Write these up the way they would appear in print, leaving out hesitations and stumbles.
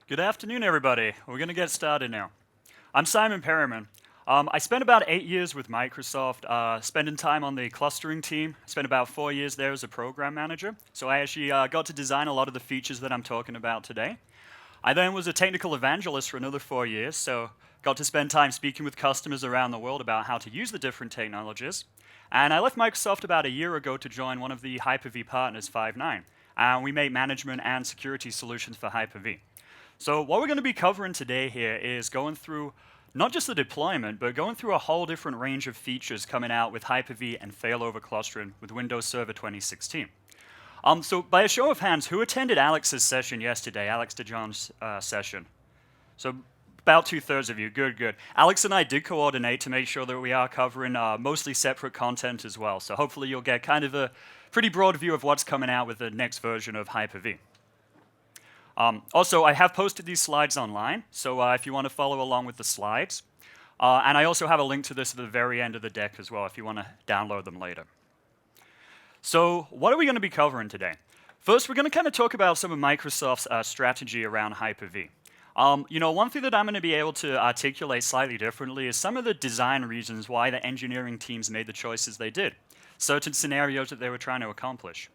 Good afternoon, everybody. We're going to get started now. I'm Symon Perriman. I spent about 8 years with Microsoft, spending time on the clustering team. I spent about 4 years there as a program manager. So I actually got to design a lot of the features that I'm talking about today. I then was a technical evangelist for another 4 years, so got to spend time speaking with customers around the world about how to use the different technologies. And I left Microsoft about a year ago to join one of the Hyper-V partners, Five9. And we make management and security solutions for Hyper-V. So what we're going to be covering today here is going through not just the deployment, but going through a whole different range of features coming out with Hyper-V and Failover Clustering with Windows Server 2016. So by a show of hands, who attended Alex's session yesterday, Alex DeJohn's session? So about 2/3 of you, good. Alex and I did coordinate to make sure that we are covering mostly separate content as well. So hopefully you'll get kind of a pretty broad view of what's coming out with the next version of Hyper-V. Also, I have posted these slides online, so if you want to follow along with the slides. And I also have a link to this at the very end of the deck as well if you want to download them later. So what are we going to be covering today? First, we're going to kind of talk about some of Microsoft's strategy around Hyper-V. One thing that I'm going to be able to articulate slightly differently is some of the design reasons why the engineering teams made the choices they did, certain scenarios that they were trying to accomplish.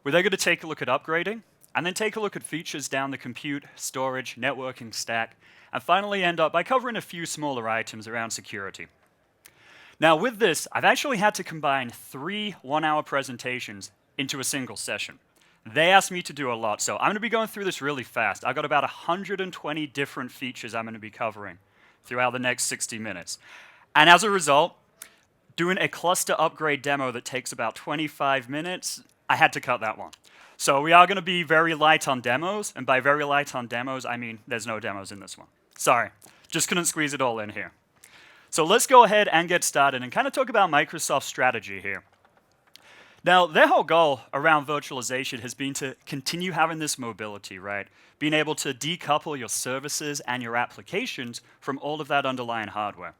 We're then going to take a look at upgrading, and then take a look at features down the compute, storage, networking stack, and finally end up by covering a few smaller items around security. Now with this, I've actually had to combine 3 one-hour presentations into a single session. They asked me to do a lot, so I'm going to be going through this really fast. I've got about 120 different features I'm going to be covering throughout the next 60 minutes. And as a result, doing a cluster upgrade demo that takes about 25 minutes, I had to cut that one. So we are going to be very light on demos, and by very light on demos, I mean there's no demos in this one. Sorry, just couldn't squeeze it all in here. So let's go ahead and get started and kind of talk about Microsoft's strategy here. Now, their whole goal around virtualization has been to continue having this mobility, right? Being able to decouple your services and your applications from all of that underlying hardware.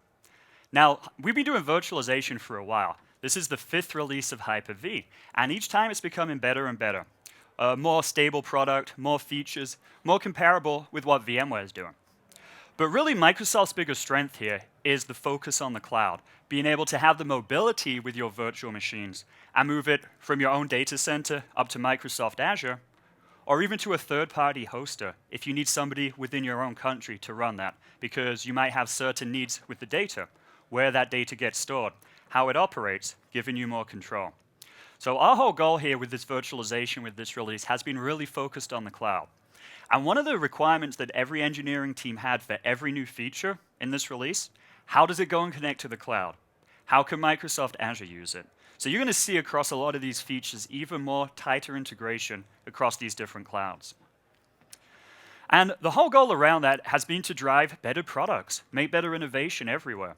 Now, we've been doing virtualization for a while. This is the 5th release of Hyper-V, and each time it's becoming better and better. A more stable product, more features, more comparable with what VMware is doing. But really, Microsoft's biggest strength here is the focus on the cloud, being able to have the mobility with your virtual machines and move it from your own data center up to Microsoft Azure, or even to a third-party hoster if you need somebody within your own country to run that, because you might have certain needs with the data, where that data gets stored, how it operates, giving you more control. So our whole goal here with this virtualization, with this release, has been really focused on the cloud. And one of the requirements that every engineering team had for every new feature in this release, how does it go and connect to the cloud? How can Microsoft Azure use it? So you're going to see across a lot of these features even more tighter integration across these different clouds. And the whole goal around that has been to drive better products, make better innovation everywhere.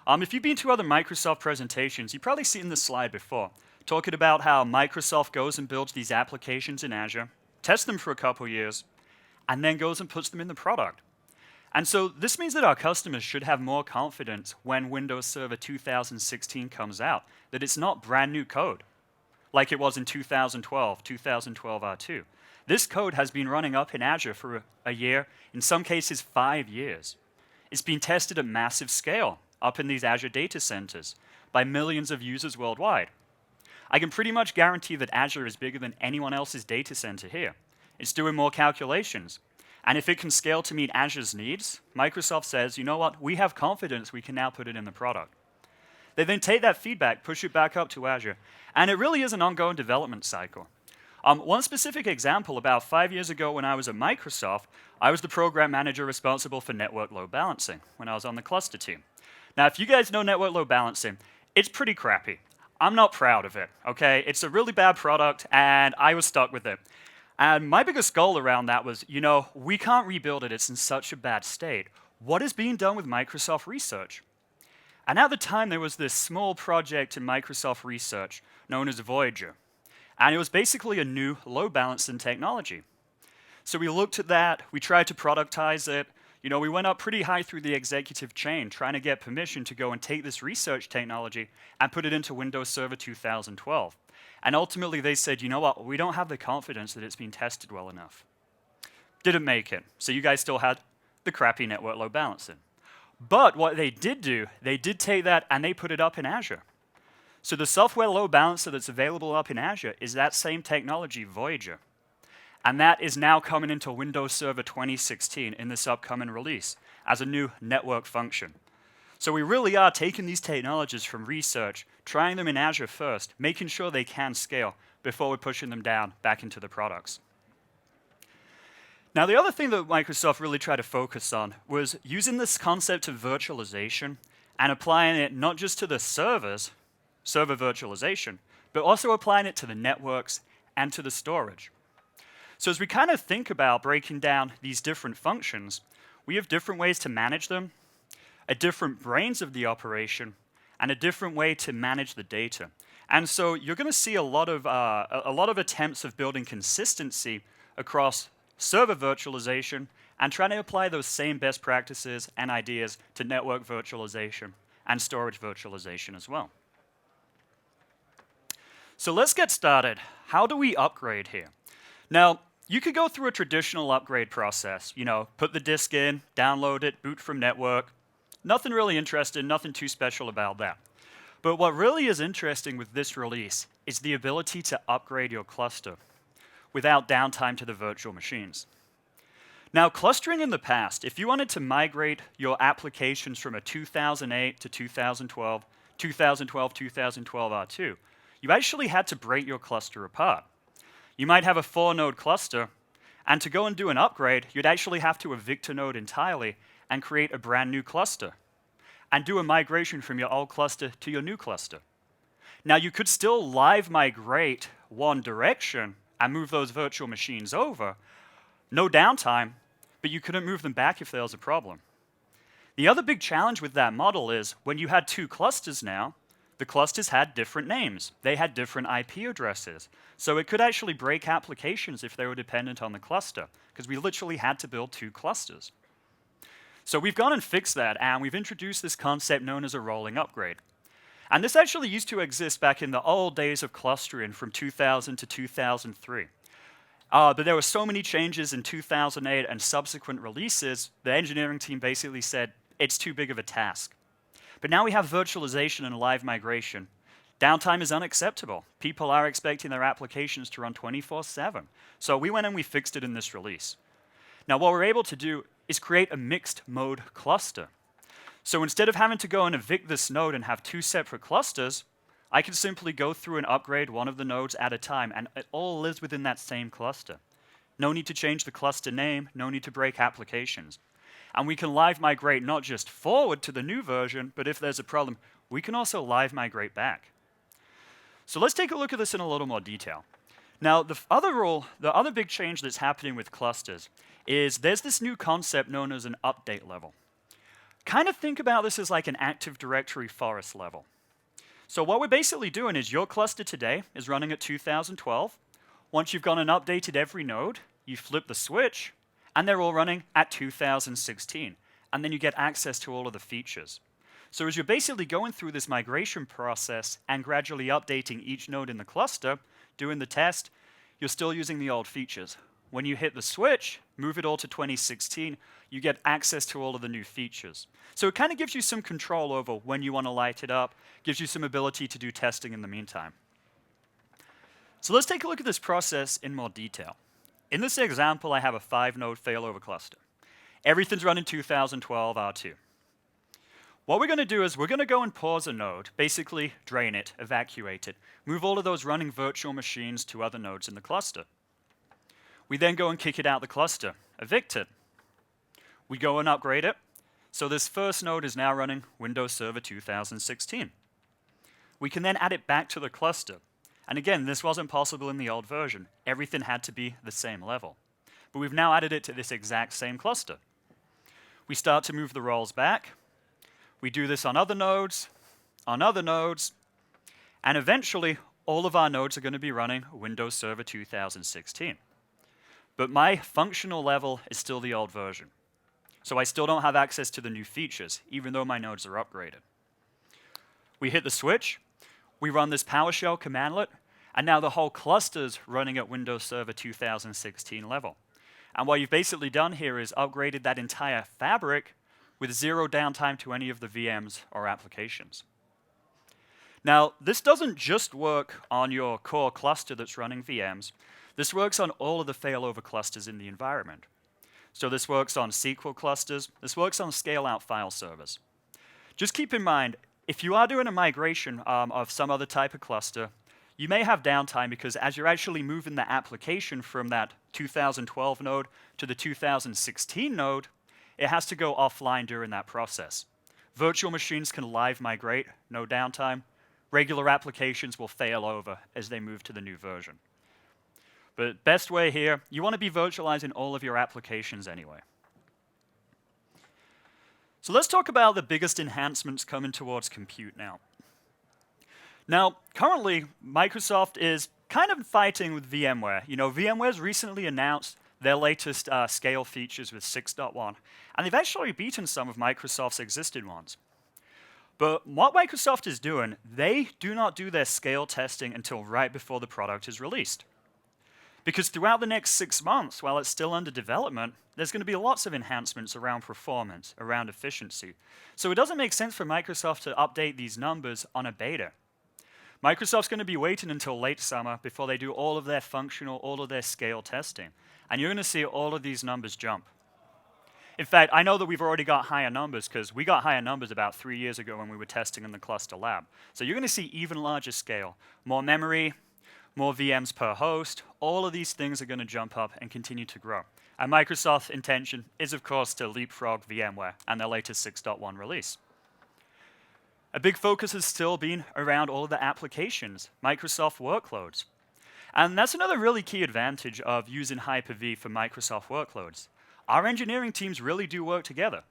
If you've been to other Microsoft presentations, you've probably seen this slide before, talking about how Microsoft goes and builds these applications in Azure, tests them for a couple years, and then goes and puts them in the product. And so this means that our customers should have more confidence when Windows Server 2016 comes out, that it's not brand new code, like it was in 2012 R2. This code has been running up in Azure for a year, in some cases 5 years. It's been tested at massive scale up in these Azure data centers by millions of users worldwide. I can pretty much guarantee that Azure is bigger than anyone else's data center here. It's doing more calculations. And if it can scale to meet Azure's needs, Microsoft says, you know what, we have confidence we can now put it in the product. They then take that feedback, push it back up to Azure, and it really is an ongoing development cycle. One specific example, about 5 years ago when I was at Microsoft, I was the program manager responsible for network load balancing when I was on the cluster team. Now, if you guys know network load balancing, it's pretty crappy. I'm not proud of it, okay? It's a really bad product, and I was stuck with it. And my biggest goal around that was, we can't rebuild it. It's in such a bad state. What is being done with Microsoft Research? And at the time, there was this small project in Microsoft Research known as Voyager. And it was basically a new load balancing technology. So we looked at that. We tried to productize it. We went up pretty high through the executive chain trying to get permission to go and take this research technology and put it into Windows Server 2012. And ultimately they said, you know what, we don't have the confidence that it's been tested well enough. Didn't make it. So you guys still had the crappy network load balancing. But what they did do, they did take that and they put it up in Azure. So the software load balancer that's available up in Azure is that same technology, Voyager. And that is now coming into Windows Server 2016 in this upcoming release as a new network function. So we really are taking these technologies from research, trying them in Azure first, making sure they can scale before we're pushing them down back into the products. Now, the other thing that Microsoft really tried to focus on was using this concept of virtualization and applying it not just to the servers, server virtualization, but also applying it to the networks and to the storage. So as we kind of think about breaking down these different functions, we have different ways to manage them, a different brains of the operation, and a different way to manage the data. And so you're going to see a lot of attempts of building consistency across server virtualization and trying to apply those same best practices and ideas to network virtualization and storage virtualization as well. So let's get started. How do we upgrade here? Now, you could go through a traditional upgrade process. You know, put the disk in, download it, boot from network. Nothing really interesting, nothing too special about that. But what really is interesting with this release is the ability to upgrade your cluster without downtime to the virtual machines. Now, clustering in the past, if you wanted to migrate your applications from a 2008 to 2012, 2012 R2, you actually had to break your cluster apart. You might have a 4-node cluster, and to go and do an upgrade, you'd actually have to evict a node entirely and create a brand new cluster, and do a migration from your old cluster to your new cluster. Now, you could still live migrate one direction and move those virtual machines over, no downtime, but you couldn't move them back if there was a problem. The other big challenge with that model is when you had 2 clusters now, the clusters had different names. They had different IP addresses. So it could actually break applications if they were dependent on the cluster, because we literally had to build 2 clusters. So we've gone and fixed that, and we've introduced this concept known as a rolling upgrade. And this actually used to exist back in the old days of clustering from 2000 to 2003. But there were so many changes in 2008 and subsequent releases, the engineering team basically said, it's too big of a task. But now we have virtualization and live migration. Downtime is unacceptable. People are expecting their applications to run 24/7. So we went and we fixed it in this release. Now what we're able to do is create a mixed mode cluster. So instead of having to go and evict this node and have 2 separate clusters, I can simply go through and upgrade one of the nodes at a time, and it all lives within that same cluster. No need to change the cluster name, no need to break applications. And we can live migrate not just forward to the new version, but if there's a problem, we can also live migrate back. So let's take a look at this in a little more detail. Now, the other big change that's happening with clusters is there's this new concept known as an update level. Kind of think about this as like an Active Directory forest level. So what we're basically doing is your cluster today is running at 2012. Once you've gone and updated every node, you flip the switch, and they're all running at 2016. And then you get access to all of the features. So as you're basically going through this migration process and gradually updating each node in the cluster, doing the test, you're still using the old features. When you hit the switch, move it all to 2016, you get access to all of the new features. So it kind of gives you some control over when you want to light it up, gives you some ability to do testing in the meantime. So let's take a look at this process in more detail. In this example, I have a 5-node failover cluster. Everything's running 2012 R2. What we're going to do is we're going to go and pause a node, basically drain it, evacuate it, move all of those running virtual machines to other nodes in the cluster. We then go and kick it out the cluster, evict it. We go and upgrade it. So this first node is now running Windows Server 2016. We can then add it back to the cluster. And again, this wasn't possible in the old version. Everything had to be the same level. But we've now added it to this exact same cluster. We start to move the roles back. We do this on other nodes, and eventually all of our nodes are going to be running Windows Server 2016. But my functional level is still the old version. So I still don't have access to the new features, even though my nodes are upgraded. We hit the switch, we run this PowerShell commandlet, and now the whole cluster's running at Windows Server 2016 level. And what you've basically done here is upgraded that entire fabric with zero downtime to any of the VMs or applications. Now, this doesn't just work on your core cluster that's running VMs. This works on all of the failover clusters in the environment. So this works on SQL clusters. This works on scale-out file servers. Just keep in mind, if you are doing a migration of some other type of cluster, you may have downtime because as you're actually moving the application from that 2012 node to the 2016 node, it has to go offline during that process. Virtual machines can live migrate, no downtime. Regular applications will fail over as they move to the new version. But best way here, you want to be virtualizing all of your applications anyway. So let's talk about the biggest enhancements coming towards compute now. Now, currently, Microsoft is kind of fighting with VMware. You know, VMware's recently announced their latest scale features with 6.1, and they've actually beaten some of Microsoft's existing ones. But what Microsoft is doing, they do not do their scale testing until right before the product is released. Because throughout the next 6 months, while it's still under development, there's going to be lots of enhancements around performance, around efficiency. So it doesn't make sense for Microsoft to update these numbers on a beta. Microsoft's going to be waiting until late summer before they do all of their functional, all of their scale testing. And you're going to see all of these numbers jump. In fact, I know that we've already got higher numbers because we got higher numbers about 3 years ago when we were testing in the cluster lab. So you're going to see even larger scale, more memory, more VMs per host. All of these things are going to jump up and continue to grow. And Microsoft's intention is, of course, to leapfrog VMware and their latest 6.1 release. A big focus has still been around all of the applications, Microsoft workloads. And that's another really key advantage of using Hyper-V for Microsoft workloads. Our engineering teams really do work together.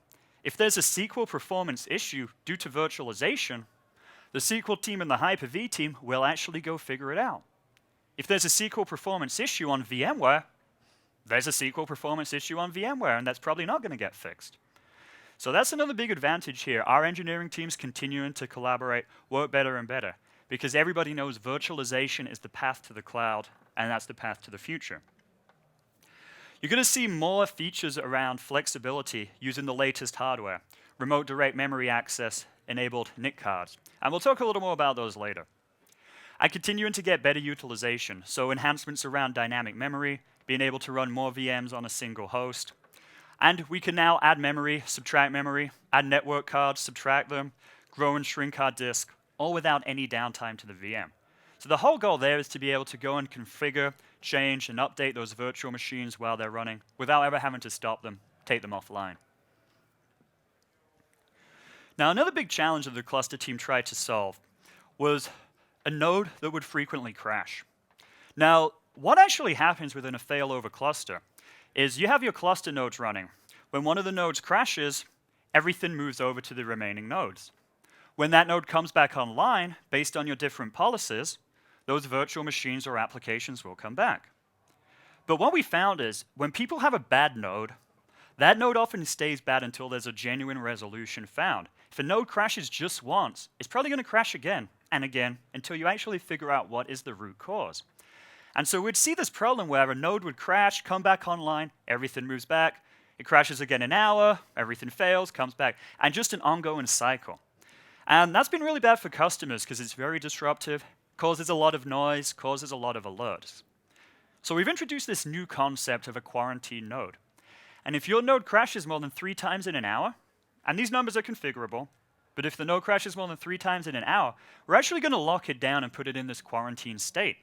If there's a SQL performance issue due to virtualization, the SQL team and the Hyper-V team will actually go figure it out. If there's a SQL performance issue on VMware, there's a SQL performance issue on VMware, and that's probably not going to get fixed. So that's another big advantage here. Our engineering teams continuing to collaborate, work better and better, because everybody knows virtualization is the path to the cloud, and that's the path to the future. You're going to see more features around flexibility using the latest hardware, remote direct memory access, enabled NIC cards, and we'll talk a little more about those later. And continuing to get better utilization, so enhancements around dynamic memory, being able to run more VMs on a single host. And we can now add memory, subtract memory, add network cards, subtract them, grow and shrink our disk, all without any downtime to the VM. So the whole goal there is to be able to go and configure, change, and update those virtual machines while they're running without ever having to stop them, take them offline. Now, another big challenge that the cluster team tried to solve was a node that would frequently crash. Now, what actually happens within a failover cluster is you have your cluster nodes running. When one of the nodes crashes, everything moves over to the remaining nodes. When that node comes back online, based on your different policies, those virtual machines or applications will come back. But what we found is when people have a bad node, that node often stays bad until there's a genuine resolution found. If a node crashes just once, it's probably going to crash again and again until you actually figure out what is the root cause. And so we'd see this problem where a node would crash, come back online, everything moves back, it crashes again an hour, everything fails, comes back, and just an ongoing cycle. And that's been really bad for customers because it's very disruptive, causes a lot of noise, causes a lot of alerts. So we've introduced this new concept of a quarantine node. And if your node crashes more than 3 times in an hour, and these numbers are configurable, but if the node crashes more than 3 times in an hour, we're actually going to lock it down and put it in this quarantine state,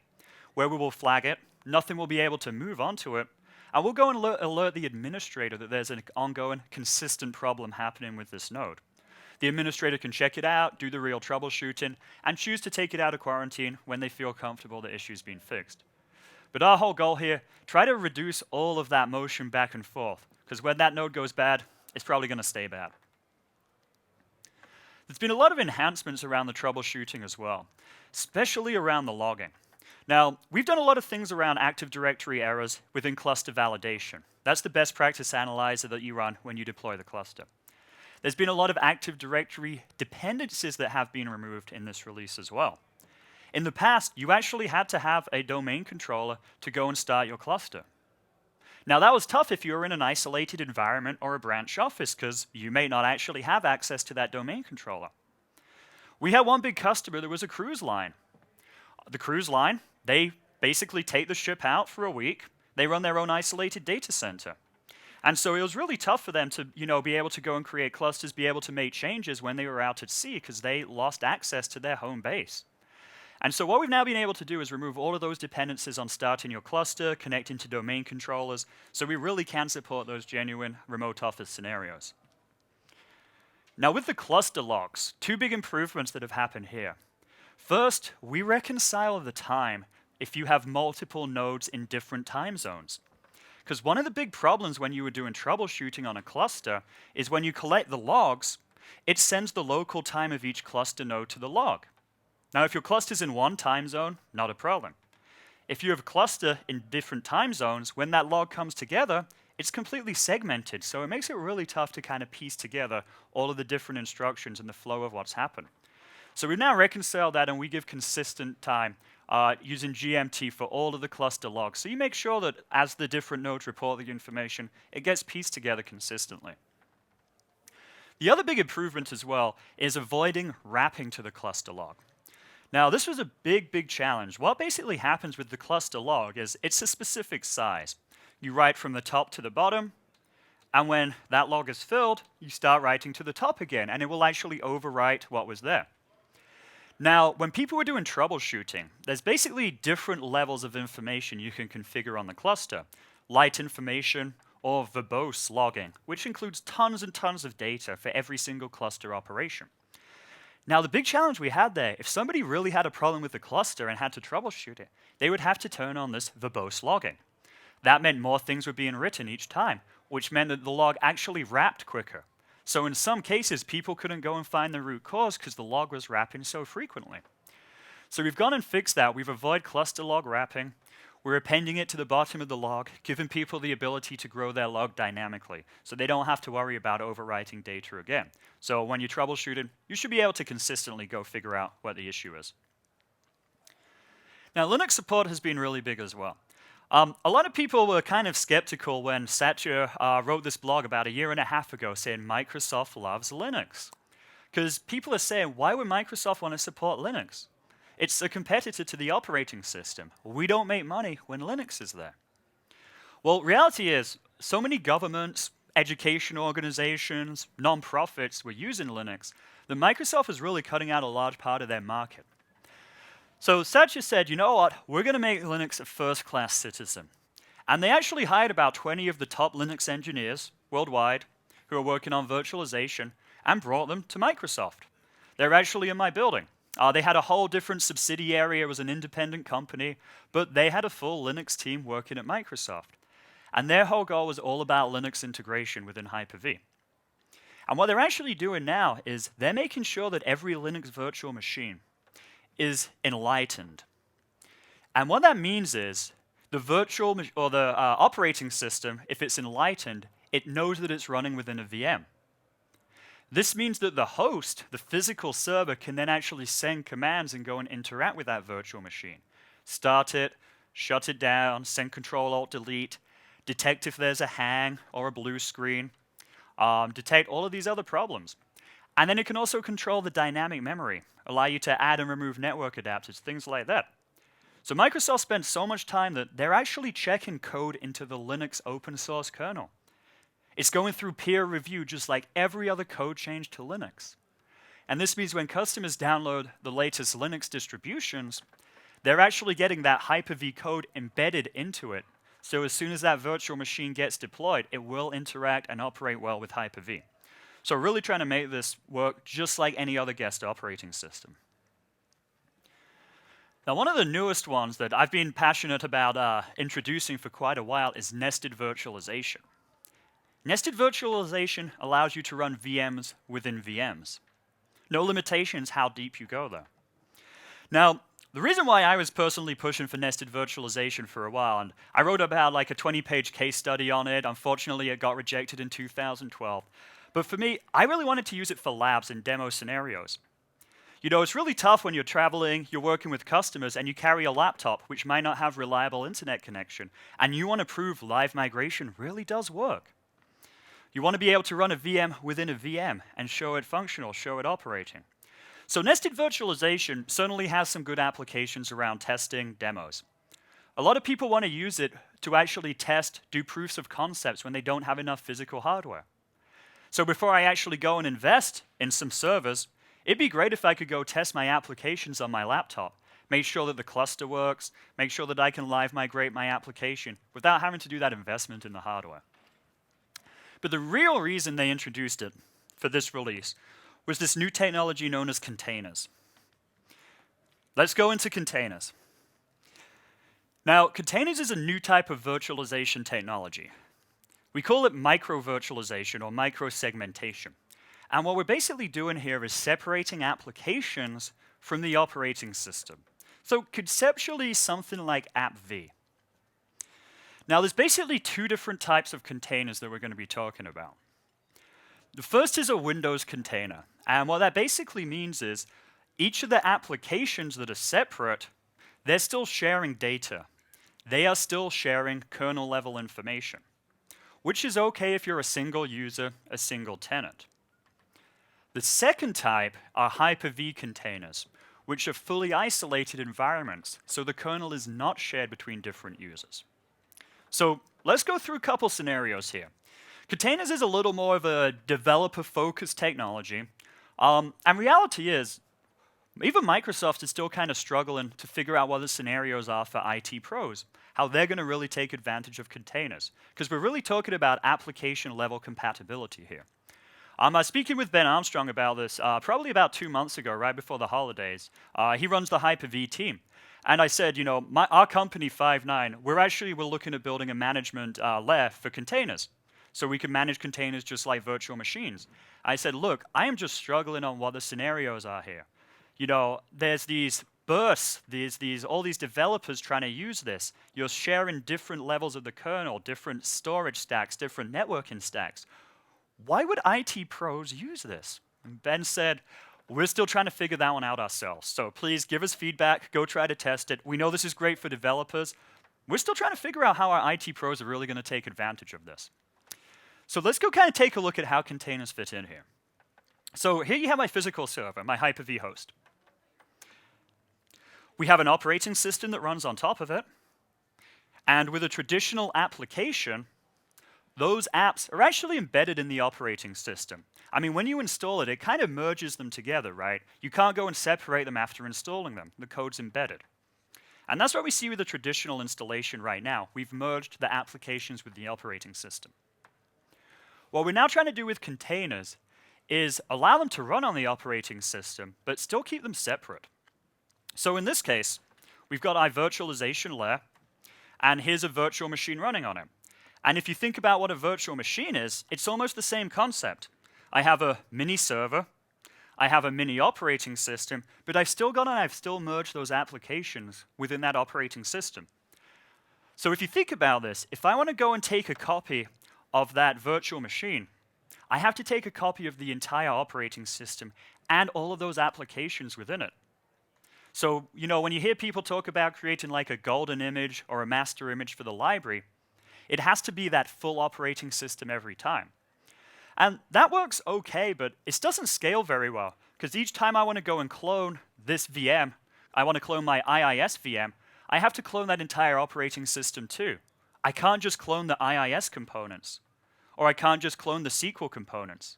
where we will flag it, nothing will be able to move onto it, and we'll go and alert the administrator that there's an ongoing, consistent problem happening with this node. The administrator can check it out, do the real troubleshooting, and choose to take it out of quarantine when they feel comfortable the issue's been fixed. But our whole goal here, try to reduce all of that motion back and forth, because when that node goes bad, it's probably going to stay bad. There's been a lot of enhancements around the troubleshooting as well, especially around the logging. Now, we've done a lot of things around Active Directory errors within cluster validation. That's the best practice analyzer that you run when you deploy the cluster. There's been a lot of Active Directory dependencies that have been removed in this release as well. In the past, you actually had to have a domain controller to go and start your cluster. Now that was tough if you were in an isolated environment or a branch office because you may not actually have access to that domain controller. We had one big customer that was a cruise line. The cruise line, they basically take the ship out for a week. They run their own isolated data center. And so it was really tough for them to, be able to go and create clusters, be able to make changes when they were out at sea because they lost access to their home base. And so what we've now been able to do is remove all of those dependencies on starting your cluster, connecting to domain controllers, so we really can support those genuine remote office scenarios. Now with the cluster logs, two big improvements that have happened here. First, we reconcile the time if you have multiple nodes in different time zones. Because one of the big problems when you were doing troubleshooting on a cluster is when you collect the logs, it sends the local time of each cluster node to the log. Now, if your cluster's in one time zone, not a problem. If you have a cluster in different time zones, when that log comes together, it's completely segmented, so it makes it really tough to kind of piece together all of the different instructions and the flow of what's happened. So we've now reconciled that, and we give consistent time using GMT for all of the cluster logs. So you make sure that as the different nodes report the information, it gets pieced together consistently. The other big improvement as well is avoiding wrapping to the cluster log. Now, this was a big challenge. What basically happens with the cluster log is it's a specific size. You write from the top to the bottom, and when that log is filled, you start writing to the top again, and it will actually overwrite what was there. Now, when people were doing troubleshooting, there's basically different levels of information you can configure on the cluster. Light information or verbose logging, which includes tons and tons of data for every single cluster operation. Now, the big challenge we had there, if somebody really had a problem with the cluster and had to troubleshoot it, they would have to turn on this verbose logging. That meant more things were being written each time, which meant that the log actually wrapped quicker. So in some cases, people couldn't go and find the root cause because the log was wrapping so frequently. So we've gone and fixed that. We've avoided cluster log wrapping. We're appending it to the bottom of the log, giving people the ability to grow their log dynamically, so they don't have to worry about overwriting data again. So when you troubleshoot it, you should be able to consistently go figure out what the issue is. Now, Linux support has been really big as well. A lot of people were kind of skeptical when Satya wrote this blog about 1.5 years ago saying Microsoft loves Linux. Because people are saying, why would Microsoft want to support Linux? It's a competitor to the operating system. We don't make money when Linux is there. Well, reality is, so many governments, education organizations, non-profits were using Linux that Microsoft was really cutting out a large part of their market. So Satya said, you know what, we're going to make Linux a first-class citizen. And they actually hired about 20 of the top Linux engineers worldwide who are working on virtualization and brought them to Microsoft. They're actually in my building. They had a whole different subsidiary. It was an independent company, but they had a full Linux team working at Microsoft. And their whole goal was all about Linux integration within Hyper-V. And what they're actually doing now is they're making sure that every Linux virtual machine is enlightened. And what that means is the virtual or the operating system, if it's enlightened, it knows that it's running within a VM. This means that the host, the physical server, can then actually send commands and go and interact with that virtual machine. Start it, shut it down, send Control-Alt-Delete, detect if there's a hang or a blue screen, detect all of these other problems. And then it can also control the dynamic memory, allow you to add and remove network adapters, things like that. So Microsoft spent so much time that they're actually checking code into the Linux open source kernel. It's going through peer review just like every other code change to Linux. And this means when customers download the latest Linux distributions, they're actually getting that Hyper-V code embedded into it. So as soon as that virtual machine gets deployed, it will interact and operate well with Hyper-V. So really trying to make this work just like any other guest operating system. Now, one of the newest ones that I've been passionate about introducing for quite a while is nested virtualization. Nested virtualization allows you to run VMs within VMs. No limitations how deep you go, though. Now, the reason why I was personally pushing for nested virtualization for a while, and I wrote about like a 20-page case study on it. Unfortunately, it got rejected in 2012. But for me, I really wanted to use it for labs and demo scenarios. You know, it's really tough when you're traveling, you're working with customers, and you carry a laptop which might not have reliable internet connection, and you want to prove live migration really does work. You want to be able to run a VM within a VM and show it functional, show it operating. So nested virtualization certainly has some good applications around testing demos. A lot of people want to use it to actually test, do proofs of concepts when they don't have enough physical hardware. So before I actually go and invest in some servers, it'd be great if I could go test my applications on my laptop, make sure that the cluster works, make sure that I can live migrate my application without having to do that investment in the hardware. But the real reason they introduced it for this release was this new technology known as containers. Let's go into containers. Now, containers is a new type of virtualization technology. We call it micro-virtualization or micro-segmentation. And what we're basically doing here is separating applications from the operating system. So conceptually, something like app-V. Now, there's basically two different types of containers that we're going to be talking about. The first is a Windows container. And what that basically means is each of the applications that are separate, they're still sharing data. They are still sharing kernel-level information, which is okay if you're a single user, a single tenant. The second type are Hyper-V containers, which are fully isolated environments, so the kernel is not shared between different users. So let's go through a couple scenarios here. Containers is a little more of a developer-focused technology, and reality is, even Microsoft is still kind of struggling to figure out what the scenarios are for IT pros, how they're going to really take advantage of containers, because we're really talking about application-level compatibility here. I was speaking with Ben Armstrong about this probably about 2 months ago, right before the holidays. He runs the Hyper-V team. And I said, you know, our company, Five9, we're looking at building a management layer for containers. So we can manage containers just like virtual machines. I said, look, I am just struggling on what the scenarios are here. You know, there's these bursts, all these developers trying to use this. You're sharing different levels of the kernel, different storage stacks, different networking stacks. Why would IT pros use this? And Ben said, we're still trying to figure that one out ourselves. So please give us feedback, go try to test it. We know this is great for developers. We're still trying to figure out how our IT pros are really going to take advantage of this. So let's go kind of take a look at how containers fit in here. So here you have my physical server, my Hyper-V host. We have an operating system that runs on top of it. And with a traditional application, those apps are actually embedded in the operating system. I mean, when you install it, it kind of merges them together, right? You can't go and separate them after installing them. The code's embedded. And that's what we see with the traditional installation right now. We've merged the applications with the operating system. What we're now trying to do with containers is allow them to run on the operating system, but still keep them separate. So in this case, we've got our virtualization layer, and here's a virtual machine running on it. And if you think about what a virtual machine is, it's almost the same concept. I have a mini server, I have a mini operating system, but I've still merged those applications within that operating system. So if you think about this, if I want to go and take a copy of that virtual machine, I have to take a copy of the entire operating system and all of those applications within it. So, you know, when you hear people talk about creating like a golden image or a master image for the library, it has to be that full operating system every time. And that works okay, but it doesn't scale very well, because each time I want to go and clone this VM, I want to clone my IIS VM, I have to clone that entire operating system too. I can't just clone the IIS components, or I can't just clone the SQL components.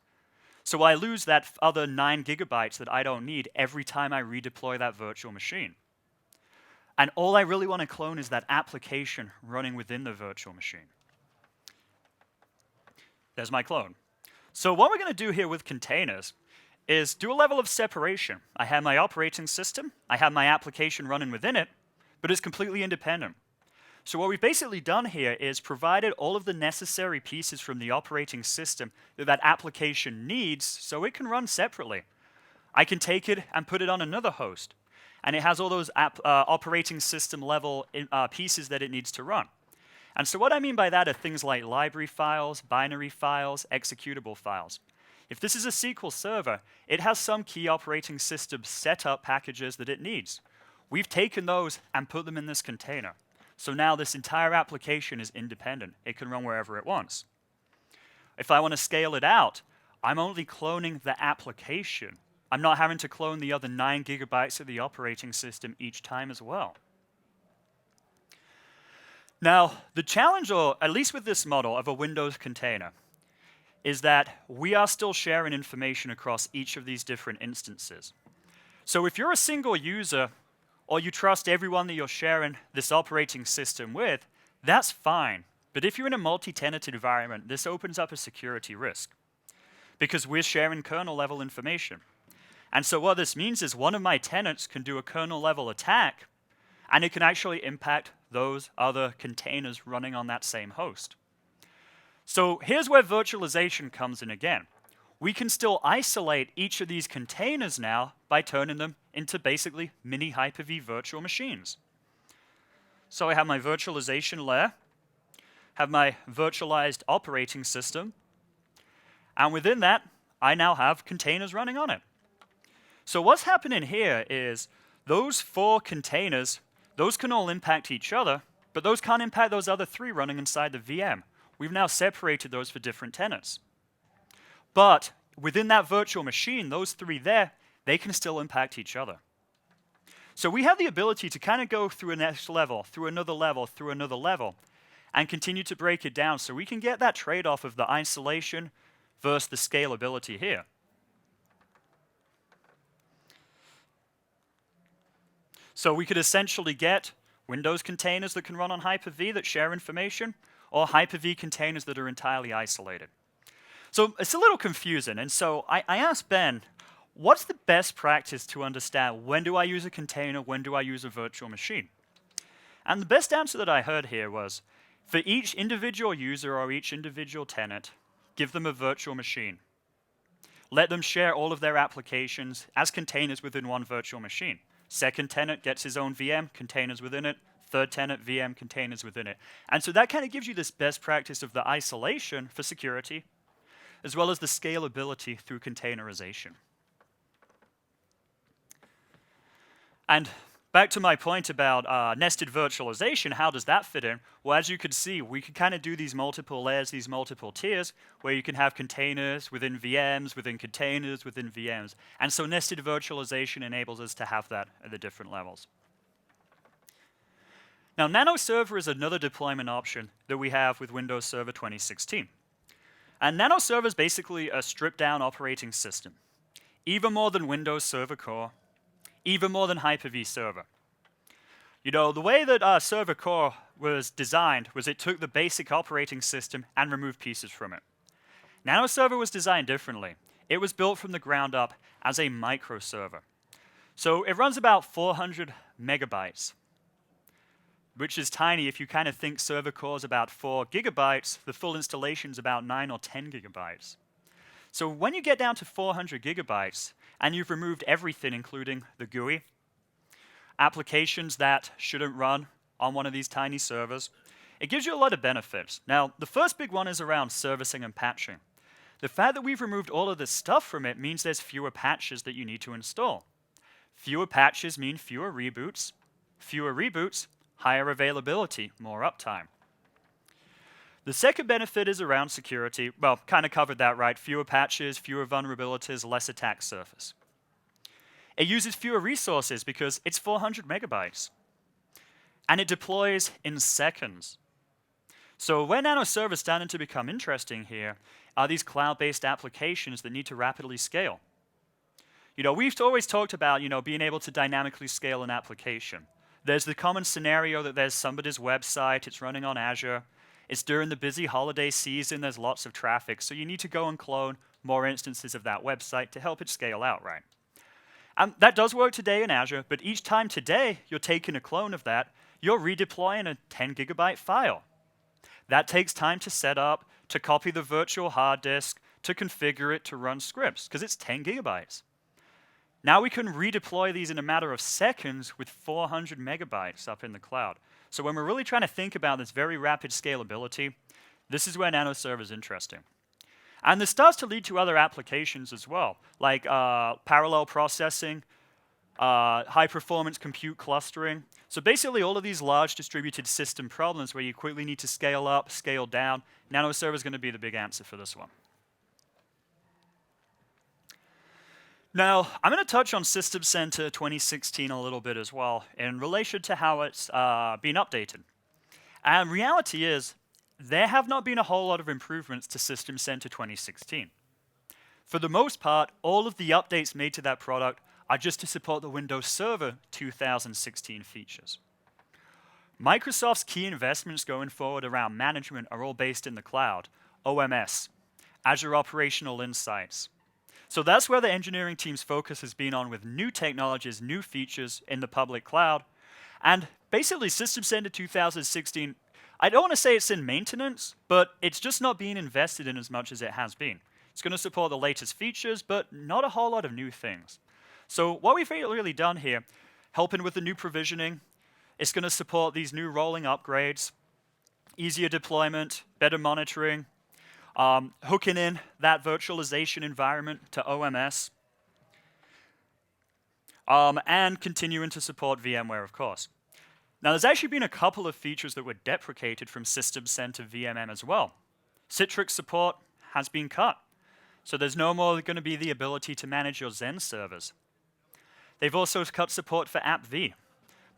So I lose that other 9 gigabytes that I don't need every time I redeploy that virtual machine. And all I really want to clone is that application running within the virtual machine. There's my clone. So what we're going to do here with containers is do a level of separation. I have my operating system, I have my application running within it, but it's completely independent. So what we've basically done here is provided all of the necessary pieces from the operating system that that application needs so it can run separately. I can take it and put it on another host, and it has all those operating system level pieces that it needs to run. And so what I mean by that are things like library files, binary files, executable files. If this is a SQL server, it has some key operating system setup packages that it needs. We've taken those and put them in this container. So now this entire application is independent. It can run wherever it wants. If I want to scale it out, I'm only cloning the application. I'm not having to clone the other 9 gigabytes of the operating system each time as well. Now, the challenge, or at least with this model of a Windows container, is that we are still sharing information across each of these different instances. So if you're a single user, or you trust everyone that you're sharing this operating system with, that's fine. But if you're in a multi-tenant environment, this opens up a security risk, because we're sharing kernel-level information. And so what this means is one of my tenants can do a kernel-level attack, and it can actually impact those other containers running on that same host. So here's where virtualization comes in again. We can still isolate each of these containers now by turning them into basically mini Hyper-V virtual machines. So I have my virtualization layer, have my virtualized operating system, and within that, I now have containers running on it. So what's happening here is those 4 containers, those can all impact each other, but those can't impact those other 3 running inside the VM. We've now separated those for different tenants. But within that virtual machine, those 3 there, they can still impact each other. So we have the ability to kind of go through a next level, through another level, through another level, and continue to break it down so we can get that trade-off of the isolation versus the scalability here. So we could essentially get Windows containers that can run on Hyper-V that share information, or Hyper-V containers that are entirely isolated. So it's a little confusing, and so I asked Ben, what's the best practice to understand when do I use a container, when do I use a virtual machine? And the best answer that I heard here was, for each individual user or each individual tenant, give them a virtual machine. Let them share all of their applications as containers within one virtual machine. Second tenant gets his own VM, containers within it. Third tenant, VM, containers within it. And so that kind of gives you this best practice of the isolation for security, as well as the scalability through containerization. And back to my point about nested virtualization, how does that fit in? Well, as you could see, we could kind of do these multiple layers, these multiple tiers, where you can have containers within VMs, within containers, within VMs. And so nested virtualization enables us to have that at the different levels. Now, Nano Server is another deployment option that we have with Windows Server 2016. And Nano Server is basically a stripped-down operating system, even more than Windows Server Core, even more than Hyper-V Server. You know, the way that Server Core was designed was it took the basic operating system and removed pieces from it. Nano Server was designed differently. It was built from the ground up as a microserver. So it runs about 400 megabytes, which is tiny. If you kind of think Server Core is about 4 gigabytes, the full installation is about 9 or 10 gigabytes. So when you get down to 400 gigabytes, and you've removed everything, including the GUI, applications that shouldn't run on one of these tiny servers, it gives you a lot of benefits. Now, the first big one is around servicing and patching. The fact that we've removed all of this stuff from it means there's fewer patches that you need to install. Fewer patches mean fewer reboots. Fewer reboots, higher availability, more uptime. The second benefit is around security. Well, kind of covered that, right? Fewer patches, fewer vulnerabilities, less attack surface. It uses fewer resources because it's 400 megabytes. And it deploys in seconds. So where Nano Server is starting to become interesting here are these cloud-based applications that need to rapidly scale. You know, we've always talked about, being able to dynamically scale an application. There's the common scenario that there's somebody's website, it's running on Azure, it's during the busy holiday season, there's lots of traffic, so you need to go and clone more instances of that website to help it scale out, right? And that does work today in Azure, but each time today you're taking a clone of that, you're redeploying a 10 gigabyte file. That takes time to set up, to copy the virtual hard disk, to configure it, to run scripts, because it's 10 gigabytes. Now we can redeploy these in a matter of seconds with 400 megabytes up in the cloud. So when we're really trying to think about this very rapid scalability, this is where Nano Server is interesting. And this starts to lead to other applications as well, like parallel processing, high-performance compute clustering. So basically all of these large distributed system problems where you quickly need to scale up, scale down, Nano Server is going to be the big answer for this one. Now, I'm going to touch on System Center 2016 a little bit as well in relation to how it's been updated. And reality is, there have not been a whole lot of improvements to System Center 2016. For the most part, all of the updates made to that product are just to support the Windows Server 2016 features. Microsoft's key investments going forward around management are all based in the cloud, OMS, Azure Operational Insights. So that's where the engineering team's focus has been on with new technologies, new features in the public cloud. And basically System Center 2016, I don't want to say it's in maintenance, but it's just not being invested in as much as it has been. It's going to support the latest features, but not a whole lot of new things. So what we've really done here, helping with the new provisioning, it's going to support these new rolling upgrades, easier deployment, better monitoring, hooking in that virtualization environment to OMS, and continuing to support VMware, of course. Now, there's actually been a couple of features that were deprecated from System Center VMM as well. Citrix support has been cut, so there's no more going to be the ability to manage your Xen servers. They've also cut support for App-V.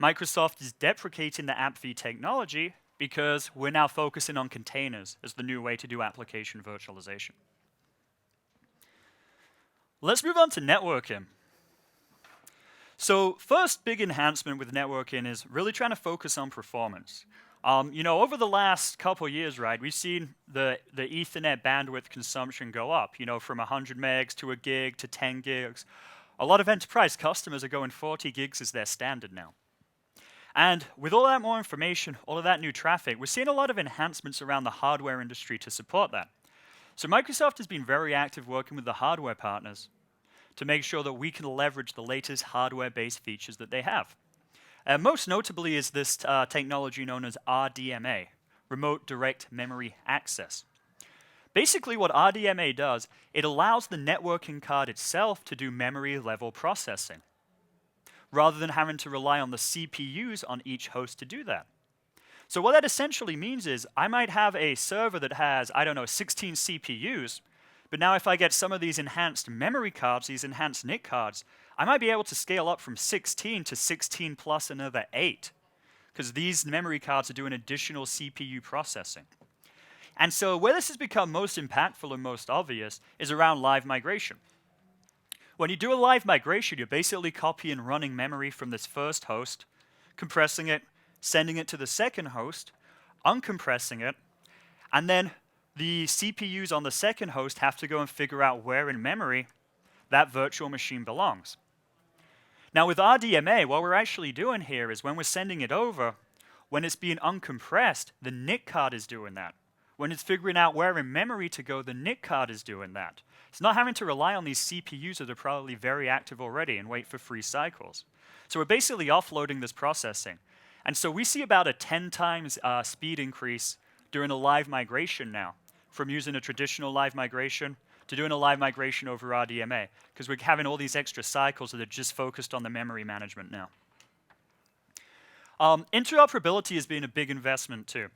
Microsoft is deprecating the App-V technology because we're now focusing on containers as the new way to do application virtualization. Let's move on to networking. So first big enhancement with networking is really trying to focus on performance. Over the last couple years, right, we've seen the Ethernet bandwidth consumption go up, from 100 megs to a gig to 10 gigs. A lot of enterprise customers are going 40 gigs as their standard now. And with all that more information, all of that new traffic, we're seeing a lot of enhancements around the hardware industry to support that. So Microsoft has been very active working with the hardware partners to make sure that we can leverage the latest hardware-based features that they have. Most notably is this technology known as RDMA, Remote Direct Memory Access. Basically what RDMA does, it allows the networking card itself to do memory-level processing, rather than having to rely on the CPUs on each host to do that. So what that essentially means is I might have a server that has, 16 CPUs, but now if I get some of these enhanced memory cards, these enhanced NIC cards, I might be able to scale up from 16 to 16 plus another 8, because these memory cards are doing additional CPU processing. And so where this has become most impactful and most obvious is around live migration. When you do a live migration, you're basically copying and running memory from this first host, compressing it, sending it to the second host, uncompressing it, and then the CPUs on the second host have to go and figure out where in memory that virtual machine belongs. Now with RDMA, what we're actually doing here is when we're sending it over, when it's being uncompressed, the NIC card is doing that. When it's figuring out where in memory to go, the NIC card is doing that. It's not having to rely on these CPUs that are probably very active already and wait for free cycles. So we're basically offloading this processing. And so we see about a 10 times speed increase during a live migration now, from using a traditional live migration to doing a live migration over RDMA, because we're having all these extra cycles that are just focused on the memory management now. Interoperability has been a big investment too.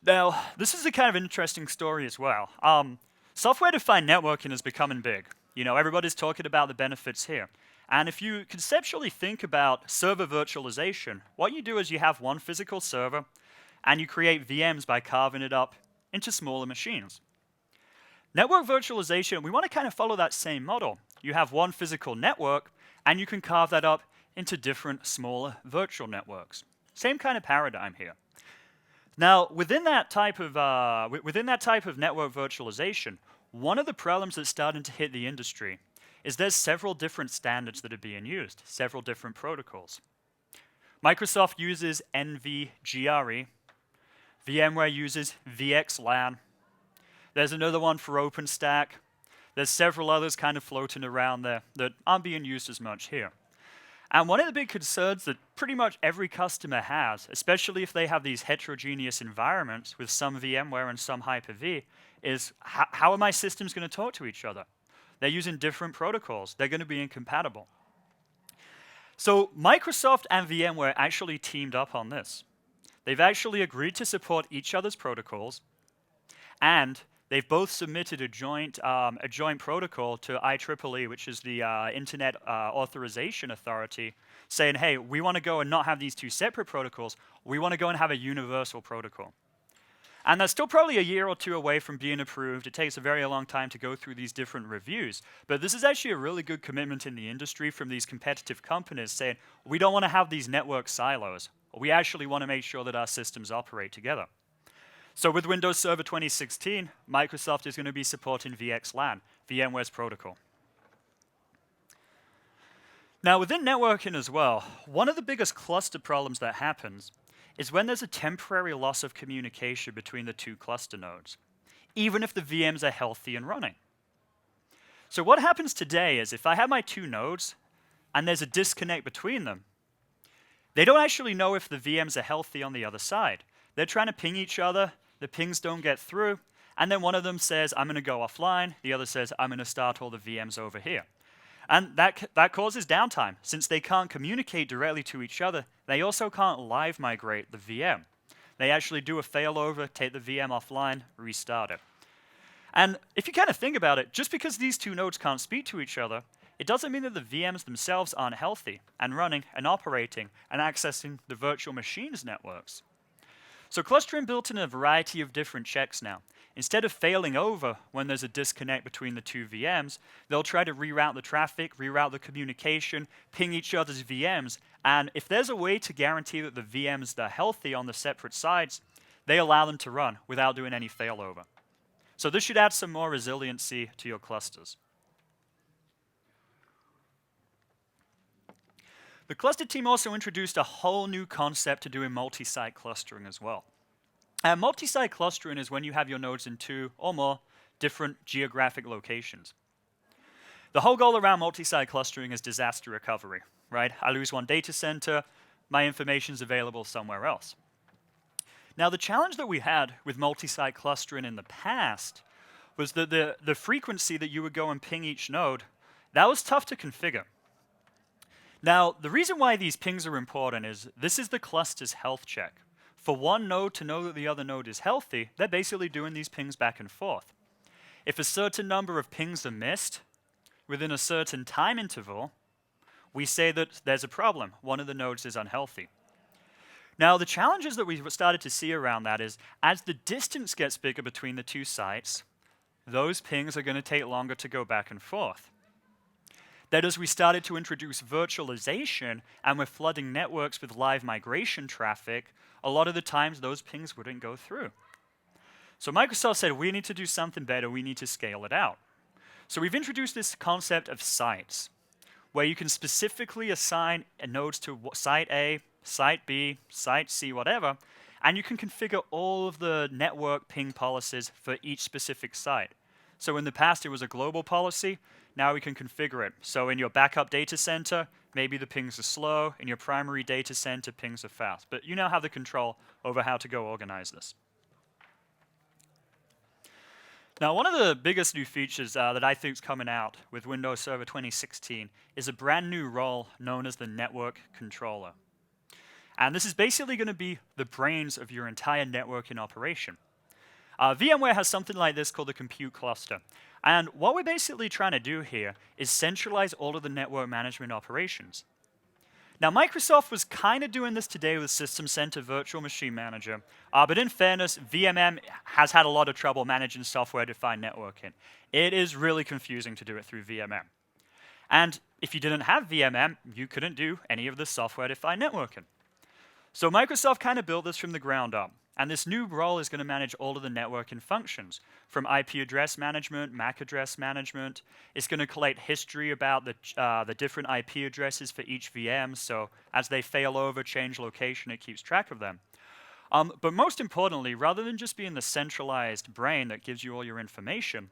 Now, this is a kind of interesting story as well. Software-defined networking is becoming big. Everybody's talking about the benefits here. And if you conceptually think about server virtualization, what you do is you have one physical server, and you create VMs by carving it up into smaller machines. Network virtualization, we want to kind of follow that same model. You have one physical network, and you can carve that up into different smaller virtual networks. Same kind of paradigm here. Now, within that type of network virtualization, one of the problems that's starting to hit the industry is there's several different standards that are being used, several different protocols. Microsoft uses NVGRE. VMware uses VXLAN. There's another one for OpenStack. There's several others kind of floating around there that aren't being used as much here. And one of the big concerns that pretty much every customer has, especially if they have these heterogeneous environments with some VMware and some Hyper-V, is how are my systems going to talk to each other? They're using different protocols. They're going to be incompatible. So Microsoft and VMware actually teamed up on this. They've actually agreed to support each other's protocols, and they've both submitted a joint protocol to IEEE, which is the Internet Authorization Authority, saying, hey, we want to go and not have these two separate protocols. We want to go and have a universal protocol. And that's still probably a year or two away from being approved. It takes a very long time to go through these different reviews. But this is actually a really good commitment in the industry from these competitive companies saying, we don't want to have these network silos. We actually want to make sure that our systems operate together. So with Windows Server 2016, Microsoft is going to be supporting VXLAN, VMware's protocol. Now within networking as well, one of the biggest cluster problems that happens is when there's a temporary loss of communication between the two cluster nodes, even if the VMs are healthy and running. So what happens today is if I have my two nodes and there's a disconnect between them, they don't actually know if the VMs are healthy on the other side. They're trying to ping each other, the pings don't get through, and then one of them says, I'm going to go offline, the other says, I'm going to start all the VMs over here. And that causes downtime. Since they can't communicate directly to each other, they also can't live migrate the VM. They actually do a failover, take the VM offline, restart it. And if you kind of think about it, just because these two nodes can't speak to each other, it doesn't mean that the VMs themselves aren't healthy and running and operating and accessing the virtual machines networks. So clustering built in a variety of different checks now. Instead of failing over when there's a disconnect between the two VMs, they'll try to reroute the traffic, reroute the communication, ping each other's VMs, and if there's a way to guarantee that the VMs are healthy on the separate sides, they allow them to run without doing any failover. So this should add some more resiliency to your clusters. The cluster team also introduced a whole new concept to doing multi-site clustering as well. And multi-site clustering is when you have your nodes in two or more different geographic locations. The whole goal around multi-site clustering is disaster recovery, right? I lose one data center, my information's available somewhere else. Now the challenge that we had with multi-site clustering in the past was that the frequency that you would go and ping each node, that was tough to configure. Now, the reason why these pings are important is this is the cluster's health check. For one node to know that the other node is healthy, they're basically doing these pings back and forth. If a certain number of pings are missed within a certain time interval, we say that there's a problem. One of the nodes is unhealthy. Now, the challenges that we started to see around that is as the distance gets bigger between the two sites, those pings are going to take longer to go back and forth. That as we started to introduce virtualization and we're flooding networks with live migration traffic, a lot of the times those pings wouldn't go through. So Microsoft said, we need to do something better, we need to scale it out. So we've introduced this concept of sites, where you can specifically assign nodes to site A, site B, site C, whatever, and you can configure all of the network ping policies for each specific site. So in the past, it was a global policy. Now we can configure it. So in your backup data center, maybe the pings are slow. In your primary data center, pings are fast. But you now have the control over how to go organize this. Now, one of the biggest new features that I think is coming out with Windows Server 2016 is a brand new role known as the network controller. And this is basically going to be the brains of your entire networking operation. VMware has something like this called the compute cluster. And what we're basically trying to do here is centralize all of the network management operations. Now, Microsoft was kind of doing this today with System Center Virtual Machine Manager, but in fairness, VMM has had a lot of trouble managing software-defined networking. It is really confusing to do it through VMM. And if you didn't have VMM, you couldn't do any of the software-defined networking. So Microsoft kind of built this from the ground up. And this new role is going to manage all of the networking functions, from IP address management, MAC address management. It's going to collect history about the different IP addresses for each VM, so as they fail over, change location, it keeps track of them. But most importantly, rather than just being the centralized brain that gives you all your information,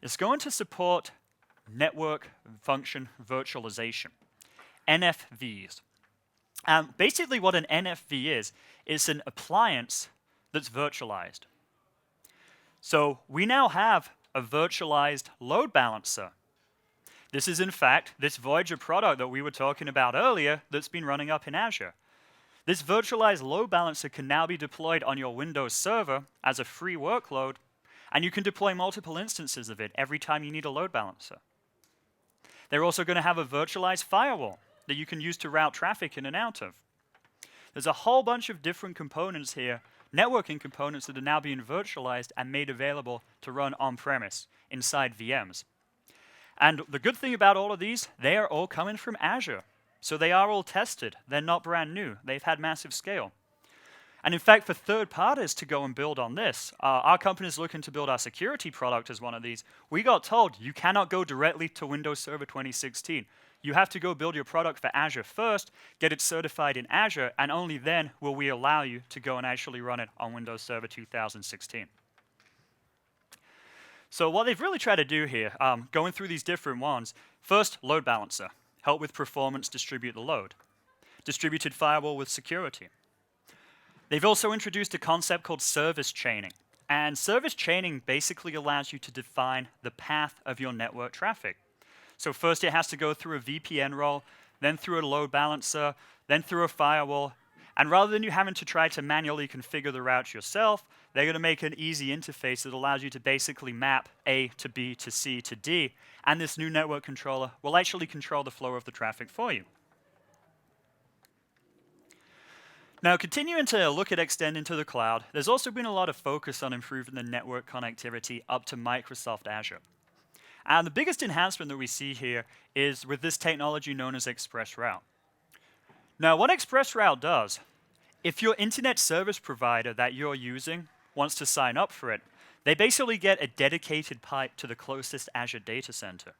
it's going to support network function virtualization. NFVs. Basically what an NFV is an appliance that's virtualized. So we now have a virtualized load balancer. This is in fact this Voyager product that we were talking about earlier that's been running up in Azure. This virtualized load balancer can now be deployed on your Windows server as a free workload, and you can deploy multiple instances of it every time you need a load balancer. They're also going to have a virtualized firewall that you can use to route traffic in and out of. There's a whole bunch of different components here, networking components that are now being virtualized and made available to run on-premise inside VMs. And the good thing about all of these, they are all coming from Azure. So they are all tested. They're not brand new. They've had massive scale. And in fact, for third parties to go and build on this, our company is looking to build our security product as one of these. We got told you cannot go directly to Windows Server 2016. You have to go build your product for Azure first, get it certified in Azure, and only then will we allow you to go and actually run it on Windows Server 2016. So what they've really tried to do here, going through these different ones, first, load balancer, help with performance, distribute the load. Distributed firewall with security. They've also introduced a concept called service chaining. And service chaining basically allows you to define the path of your network traffic. So first it has to go through a VPN role, then through a load balancer, then through a firewall. And rather than you having to try to manually configure the route yourself, they're going to make an easy interface that allows you to basically map A to B to C to D. And this new network controller will actually control the flow of the traffic for you. Now, continuing to look at extending to the cloud, there's also been a lot of focus on improving the network connectivity up to Microsoft Azure. And the biggest enhancement that we see here is with this technology known as ExpressRoute. Now, what ExpressRoute does, if your internet service provider that you're using wants to sign up for it, they basically get a dedicated pipe to the closest Azure data center.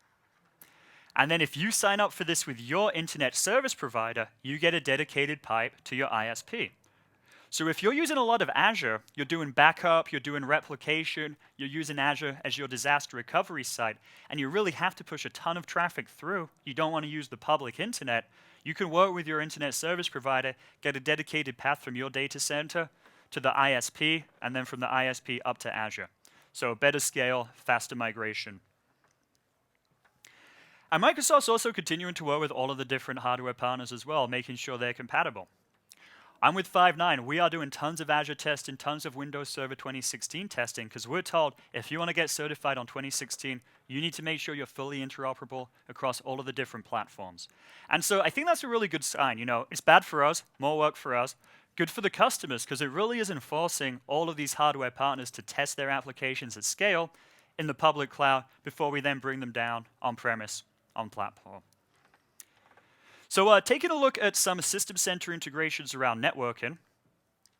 And then if you sign up for this with your internet service provider, you get a dedicated pipe to your ISP. So if you're using a lot of Azure, you're doing backup, you're doing replication, you're using Azure as your disaster recovery site, and you really have to push a ton of traffic through, you don't want to use the public internet, you can work with your internet service provider, get a dedicated path from your data center to the ISP, and then from the ISP up to Azure. So better scale, faster migration. And Microsoft's also continuing to work with all of the different hardware partners as well, making sure they're compatible. I'm with Five9. We are doing tons of Azure testing, tons of Windows Server 2016 testing, because we're told if you want to get certified on 2016, you need to make sure you're fully interoperable across all of the different platforms. And so I think that's a really good sign. You know, it's bad for us, more work for us, good for the customers, because it really is enforcing all of these hardware partners to test their applications at scale in the public cloud before we then bring them down on-premise, on platform. So taking a look at some system center integrations around networking,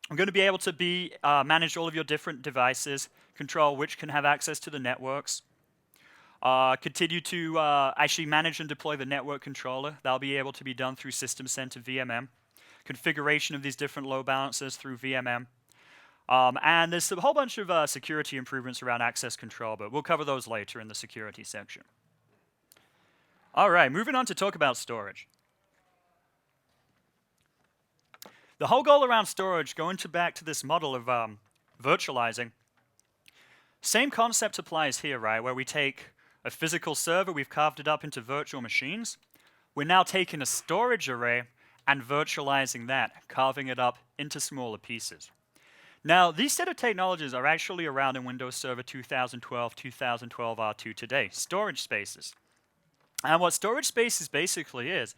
I'm going to be able to manage all of your different devices, control which can have access to the networks, continue to actually manage and deploy the network controller. That'll be able to be done through System Center VMM, configuration of these different load balancers through VMM, and there's a whole bunch of security improvements around access control, but we'll cover those later in the security section. All right, moving on to talk about storage. The whole goal around storage, going back to this model of virtualizing, same concept applies here, right? Where we take a physical server, we've carved it up into virtual machines. We're now taking a storage array and virtualizing that, carving it up into smaller pieces. Now, these set of technologies are actually around in Windows Server 2012, 2012 R2 today, storage spaces. And what storage spaces basically is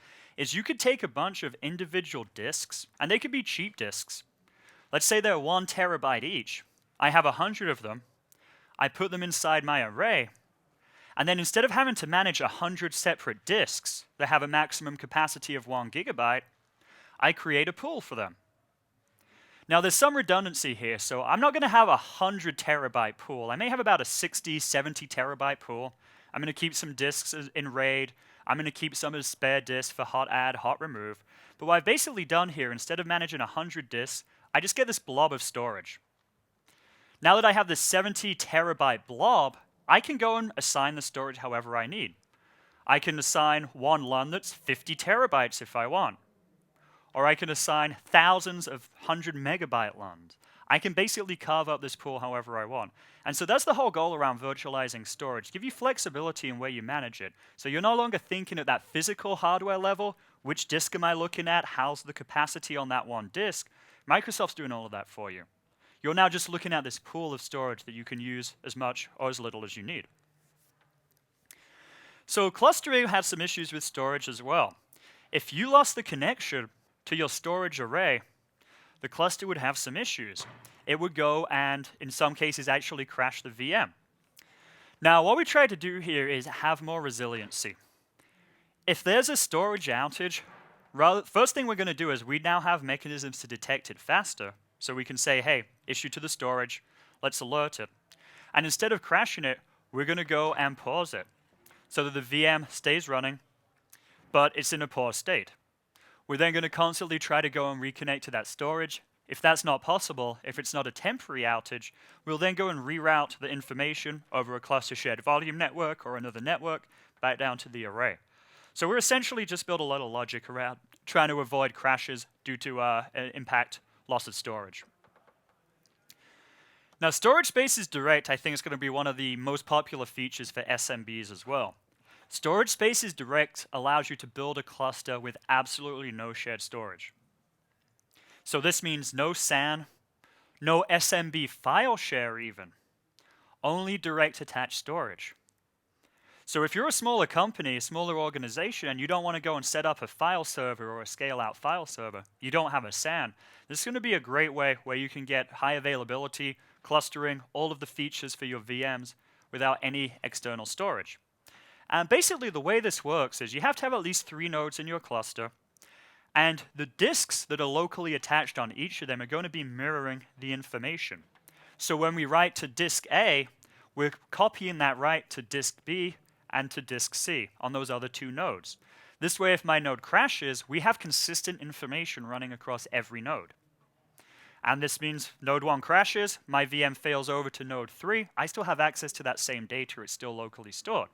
you could take a bunch of individual disks, and they could be cheap disks. Let's say they're 1 terabyte each. I have 100 of them. I put them inside my array, and then instead of having to manage 100 separate disks that have a maximum capacity of 1 gigabyte, I create a pool for them. Now, there's some redundancy here, so I'm not going to have a 100 terabyte pool. I may have about a 60, 70 terabyte pool. I'm going to keep some disks in RAID. I'm going to keep some as spare disks for hot add, hot remove. But what I've basically done here, instead of managing 100 disks, I just get this blob of storage. Now that I have this 70 terabyte blob, I can go and assign the storage however I need. I can assign one LUN that's 50 terabytes if I want. Or I can assign thousands of 100 megabyte LUNs. I can basically carve up this pool however I want. And so that's the whole goal around virtualizing storage. Give you flexibility in where you manage it. So you're no longer thinking at that physical hardware level, which disk am I looking at, how's the capacity on that one disk. Microsoft's doing all of that for you. You're now just looking at this pool of storage that you can use as much or as little as you need. So clustering has some issues with storage as well. If you lost the connection to your storage array, the cluster would have some issues. It would go and, in some cases, actually crash the VM. Now, what we try to do here is have more resiliency. If there's a storage outage, first thing we're going to do is we now have mechanisms to detect it faster. So we can say, hey, issue to the storage, let's alert it. And instead of crashing it, we're going to go and pause it so that the VM stays running, but it's in a poor state. We're then going to constantly try to go and reconnect to that storage. If that's not possible, if it's not a temporary outage, we'll then go and reroute the information over a cluster shared volume network or another network back down to the array. So we're essentially just built a lot of logic around trying to avoid crashes due to impact loss of storage. Now, storage spaces direct, I think, is going to be one of the most popular features for SMBs as well. Storage spaces direct allows you to build a cluster with absolutely no shared storage. So this means no SAN, no SMB file share even, only direct attached storage. So if you're a smaller company, a smaller organization, and you don't want to go and set up a file server or a scale-out file server, you don't have a SAN, this is going to be a great way where you can get high availability, clustering, all of the features for your VMs without any external storage. And basically the way this works is you have to have at least 3 nodes in your cluster, and the disks that are locally attached on each of them are going to be mirroring the information. So when we write to disk A, we're copying that write to disk B and to disk C on those other 2 nodes. This way, if my node crashes, we have consistent information running across every node. And this means node 1 crashes, my VM fails over to node 3, I still have access to that same data, it's still locally stored.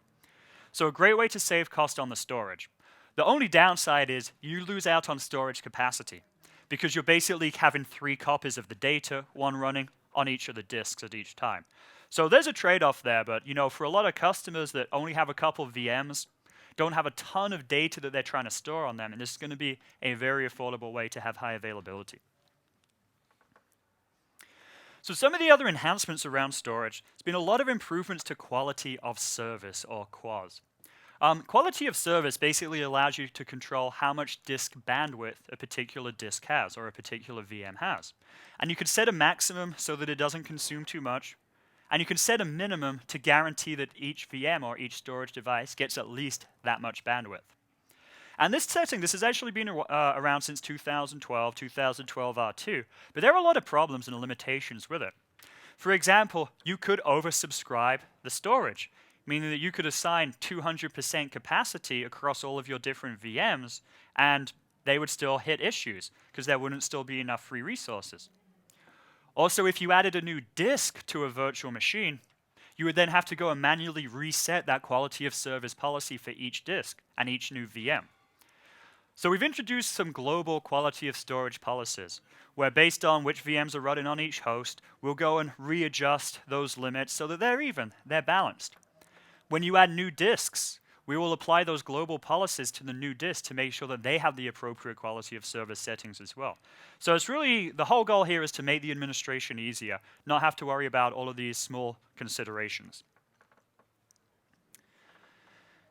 So a great way to save cost on the storage. The only downside is you lose out on storage capacity because you're basically having 3 copies of the data, one running on each of the disks at each time. So there's a trade-off there, but for a lot of customers that only have a couple of VMs, don't have a ton of data that they're trying to store on them, and this is going to be a very affordable way to have high availability. So some of the other enhancements around storage, there's been a lot of improvements to quality of service, or QoS. Quality of service basically allows you to control how much disk bandwidth a particular disk has, or a particular VM has. And you could set a maximum so that it doesn't consume too much, and you can set a minimum to guarantee that each VM or each storage device gets at least that much bandwidth. And this setting, this has actually been around since 2012, 2012 R2, but there are a lot of problems and limitations with it. For example, you could oversubscribe the storage, meaning that you could assign 200% capacity across all of your different VMs, and they would still hit issues, because there wouldn't still be enough free resources. Also, if you added a new disk to a virtual machine, you would then have to go and manually reset that quality of service policy for each disk and each new VM. So we've introduced some global quality of storage policies, where based on which VMs are running on each host, we'll go and readjust those limits so that they're even, they're balanced. When you add new disks, we will apply those global policies to the new disk to make sure that they have the appropriate quality of service settings as well. So it's really, the whole goal here is to make the administration easier, not have to worry about all of these small considerations.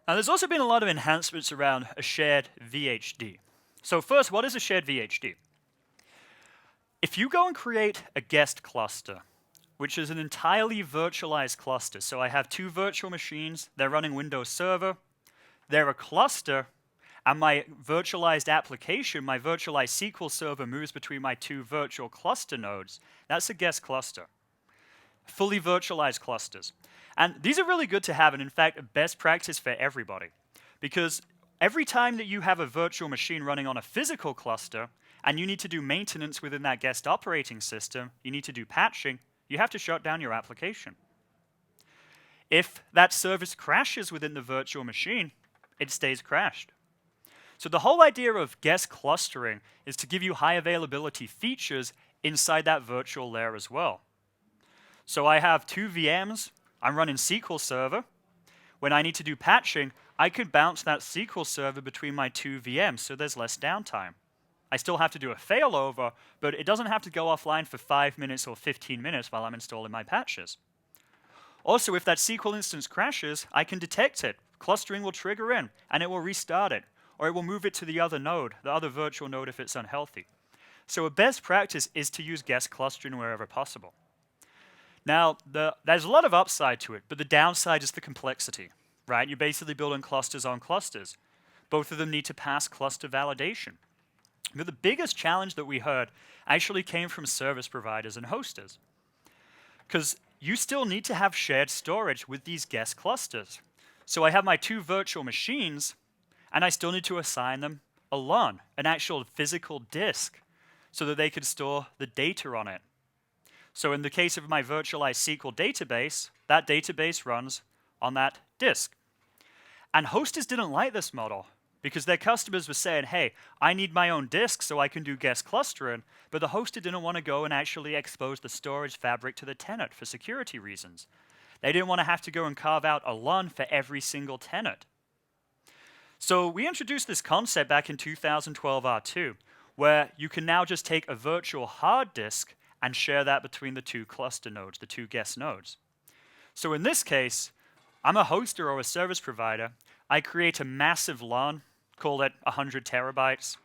Now, there's also been a lot of enhancements around a shared VHD. So first, what is a shared VHD? If you go and create a guest cluster, which is an entirely virtualized cluster, so I have 2 virtual machines, they're running Windows Server, they're a cluster, and my virtualized application, my virtualized SQL server moves between my 2 virtual cluster nodes, that's a guest cluster. Fully virtualized clusters. And these are really good to have, and in fact, a best practice for everybody. Because every time that you have a virtual machine running on a physical cluster, and you need to do maintenance within that guest operating system, you need to do patching, you have to shut down your application. If that service crashes within the virtual machine, it stays crashed. So the whole idea of guest clustering is to give you high availability features inside that virtual layer as well. So I have 2 VMs, I'm running SQL Server. When I need to do patching, I could bounce that SQL Server between my 2 VMs, so there's less downtime. I still have to do a failover, but it doesn't have to go offline for 5 minutes or 15 minutes while I'm installing my patches. Also, if that SQL instance crashes, I can detect it. Clustering will trigger in, and it will restart it, or it will move it to the other node, the other virtual node if it's unhealthy. So a best practice is to use guest clustering wherever possible. Now, there's a lot of upside to it, but the downside is the complexity, right? You're basically building clusters on clusters. Both of them need to pass cluster validation. But the biggest challenge that we heard actually came from service providers and hosters. Because you still need to have shared storage with these guest clusters. So I have my 2 virtual machines, and I still need to assign them a LUN, an actual physical disk, so that they could store the data on it. So in the case of my virtualized SQL database, that database runs on that disk. And hosters didn't like this model because their customers were saying, hey, I need my own disk so I can do guest clustering, but the hoster didn't want to go and actually expose the storage fabric to the tenant for security reasons. They didn't want to have to go and carve out a LUN for every single tenant. So we introduced this concept back in 2012 R2, where you can now just take a virtual hard disk and share that between the 2 cluster nodes, the 2 guest nodes. So in this case, I'm a hoster or a service provider. I create a massive LUN, call it 100 terabytes.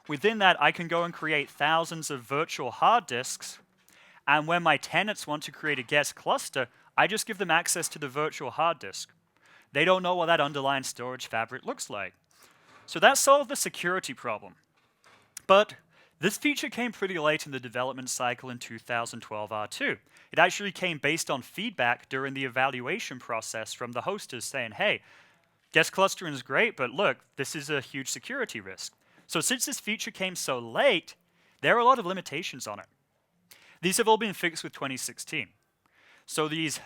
Within that, I can go and create thousands of virtual hard disks. And when my tenants want to create a guest cluster, I just give them access to the virtual hard disk. They don't know what that underlying storage fabric looks like. So that solved the security problem. But this feature came pretty late in the development cycle in 2012 R2. It actually came based on feedback during the evaluation process from the hosters saying, hey, guest clustering is great, but look, this is a huge security risk. So since this feature came so late, there are a lot of limitations on it. These have all been fixed with 2016. So these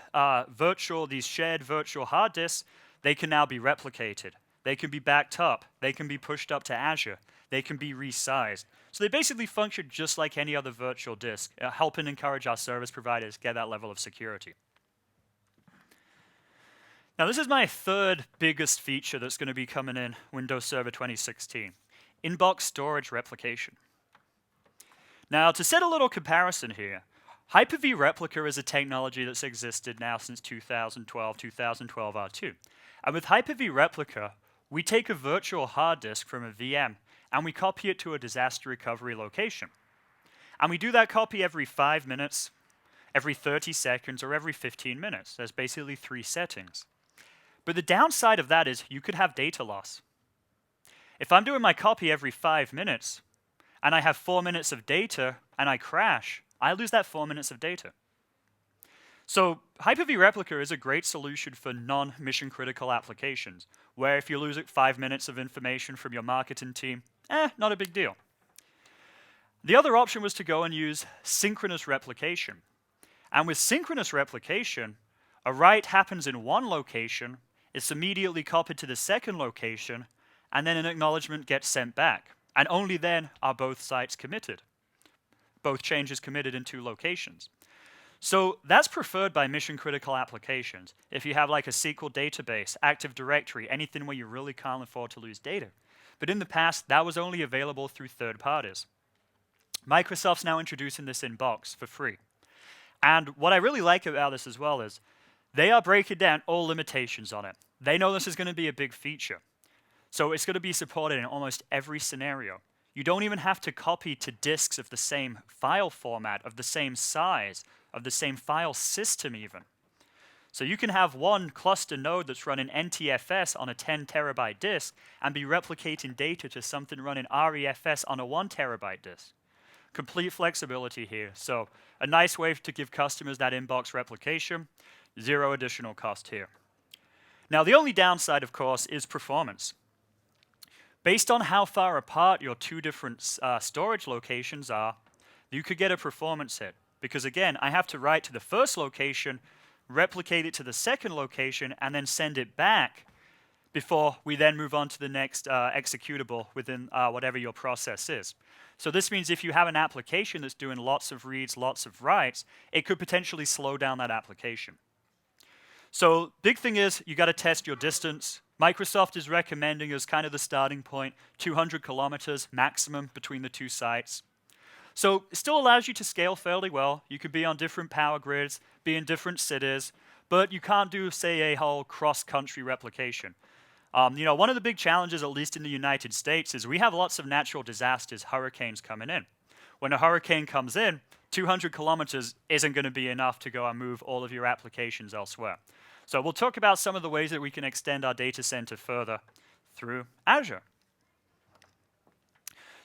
shared virtual hard disks, they can now be replicated. They can be backed up. They can be pushed up to Azure. They can be resized. So they basically function just like any other virtual disk, helping encourage our service providers get that level of security. Now this is my 3rd biggest feature that's going to be coming in Windows Server 2016, inbox storage replication. Now to set a little comparison here, Hyper-V Replica is a technology that's existed now since 2012 R2. And with Hyper-V Replica, we take a virtual hard disk from a VM and we copy it to a disaster recovery location. And we do that copy every 5 minutes, every 30 seconds, or every 15 minutes. There's basically 3 settings. But the downside of that is you could have data loss. If I'm doing my copy every 5 minutes, and I have 4 minutes of data, and I crash, I lose that 4 minutes of data. So Hyper-V Replica is a great solution for non-mission critical applications, where if you lose 5 minutes of information from your marketing team, not a big deal. The other option was to go and use synchronous replication. And with synchronous replication, a write happens in one location, it's immediately copied to the second location, and then an acknowledgement gets sent back. And only then are both sites committed. Both changes committed in 2 locations. So that's preferred by mission-critical applications. If you have like a SQL database, Active Directory, anything where you really can't afford to lose data. But in the past, that was only available through third parties. Microsoft's now introducing this in box for free. And what I really like about this as well is they are breaking down all limitations on it. They know this is going to be a big feature. So it's going to be supported in almost every scenario. You don't even have to copy to disks of the same file format, of the same size, of the same file system even. So you can have one cluster node that's running NTFS on a 10 terabyte disk and be replicating data to something running REFS on a 1 terabyte disk. Complete flexibility here. So a nice way to give customers that inbox replication, 0 additional cost here. Now the only downside, of course, is performance. Based on how far apart your 2 different storage locations are, you could get a performance hit. Because again, I have to write to the first location, replicate it to the second location, and then send it back. before we then move on to the next executable within whatever your process is. So this means if you have an application that's doing lots of reads, lots of writes, it could potentially slow down that application. So big thing is you got to test your distance. Microsoft is recommending as kind of the starting point 200 kilometers maximum between the two sites. So it still allows you to scale fairly well. You could be on different power grids, be in different cities, but you can't do, say, a whole cross-country replication. One of the big challenges, at least in the United States, is we have lots of natural disasters, hurricanes coming in. When a hurricane comes in, 200 kilometers isn't going to be enough to go and move all of your applications elsewhere. So we'll talk about some of the ways that we can extend our data center further through Azure.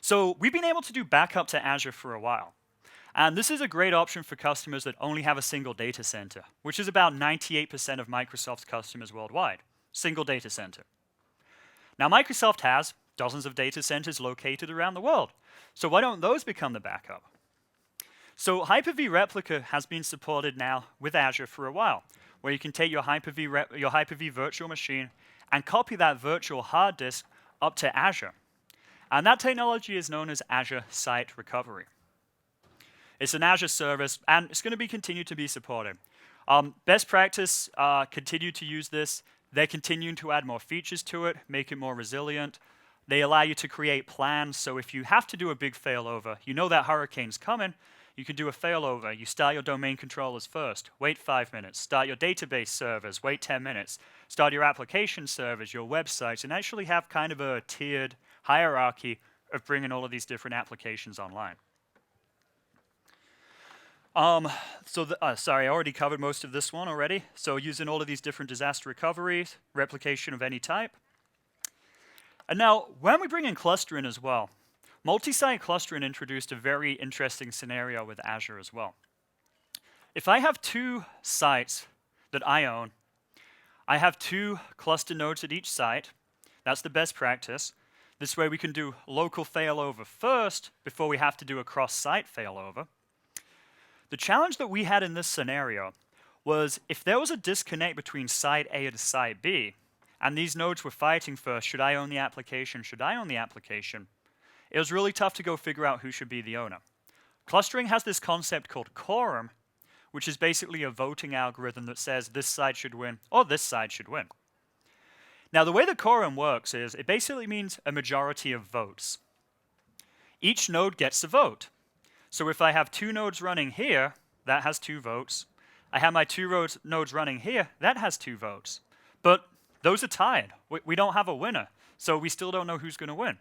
So we've been able to do backup to Azure for a while. And this is a great option for customers that only have a single data center, which is about 98% of Microsoft's customers worldwide. Single data center. Now, Microsoft has dozens of data centers located around the world. So why don't those become the backup? So Hyper-V Replica has been supported now with Azure for a while, where you can take your Hyper-V virtual machine and copy that virtual hard disk up to Azure. And that technology is known as Azure Site Recovery. It's an Azure service, and it's going to be continued to be supported. Best practice, continue to use this. They're continuing to add more features to it, make it more resilient. They allow you to create plans, so if you have to do a big failover, you know that hurricane's coming, you can do a failover. You start your domain controllers first, wait 5 minutes. Start your database servers, wait 10 minutes. Start your application servers, your websites, and actually have kind of a tiered hierarchy of bringing all of these different applications online. Sorry, I already covered most of this one already. So using all of these different disaster recoveries, replication of any type. And now, when we bring in clustering as well, multi-site clustering introduced a very interesting scenario with Azure as well. If I have 2 sites that I own, I have 2 cluster nodes at each site. That's the best practice. This way we can do local failover first before we have to do a cross-site failover. The challenge that we had in this scenario was if there was a disconnect between site A and site B, and these nodes were fighting for, should I own the application, should I own the application, it was really tough to go figure out who should be the owner. Clustering has this concept called quorum, which is basically a voting algorithm that says this side should win or this side should win. Now, the way the quorum works is it basically means a majority of votes. Each node gets a vote. So if I have 2 nodes running here, that has 2 votes. I have my 2 nodes running here, that has 2 votes. But those are tied. We don't have a winner, so we still don't know who's going to win.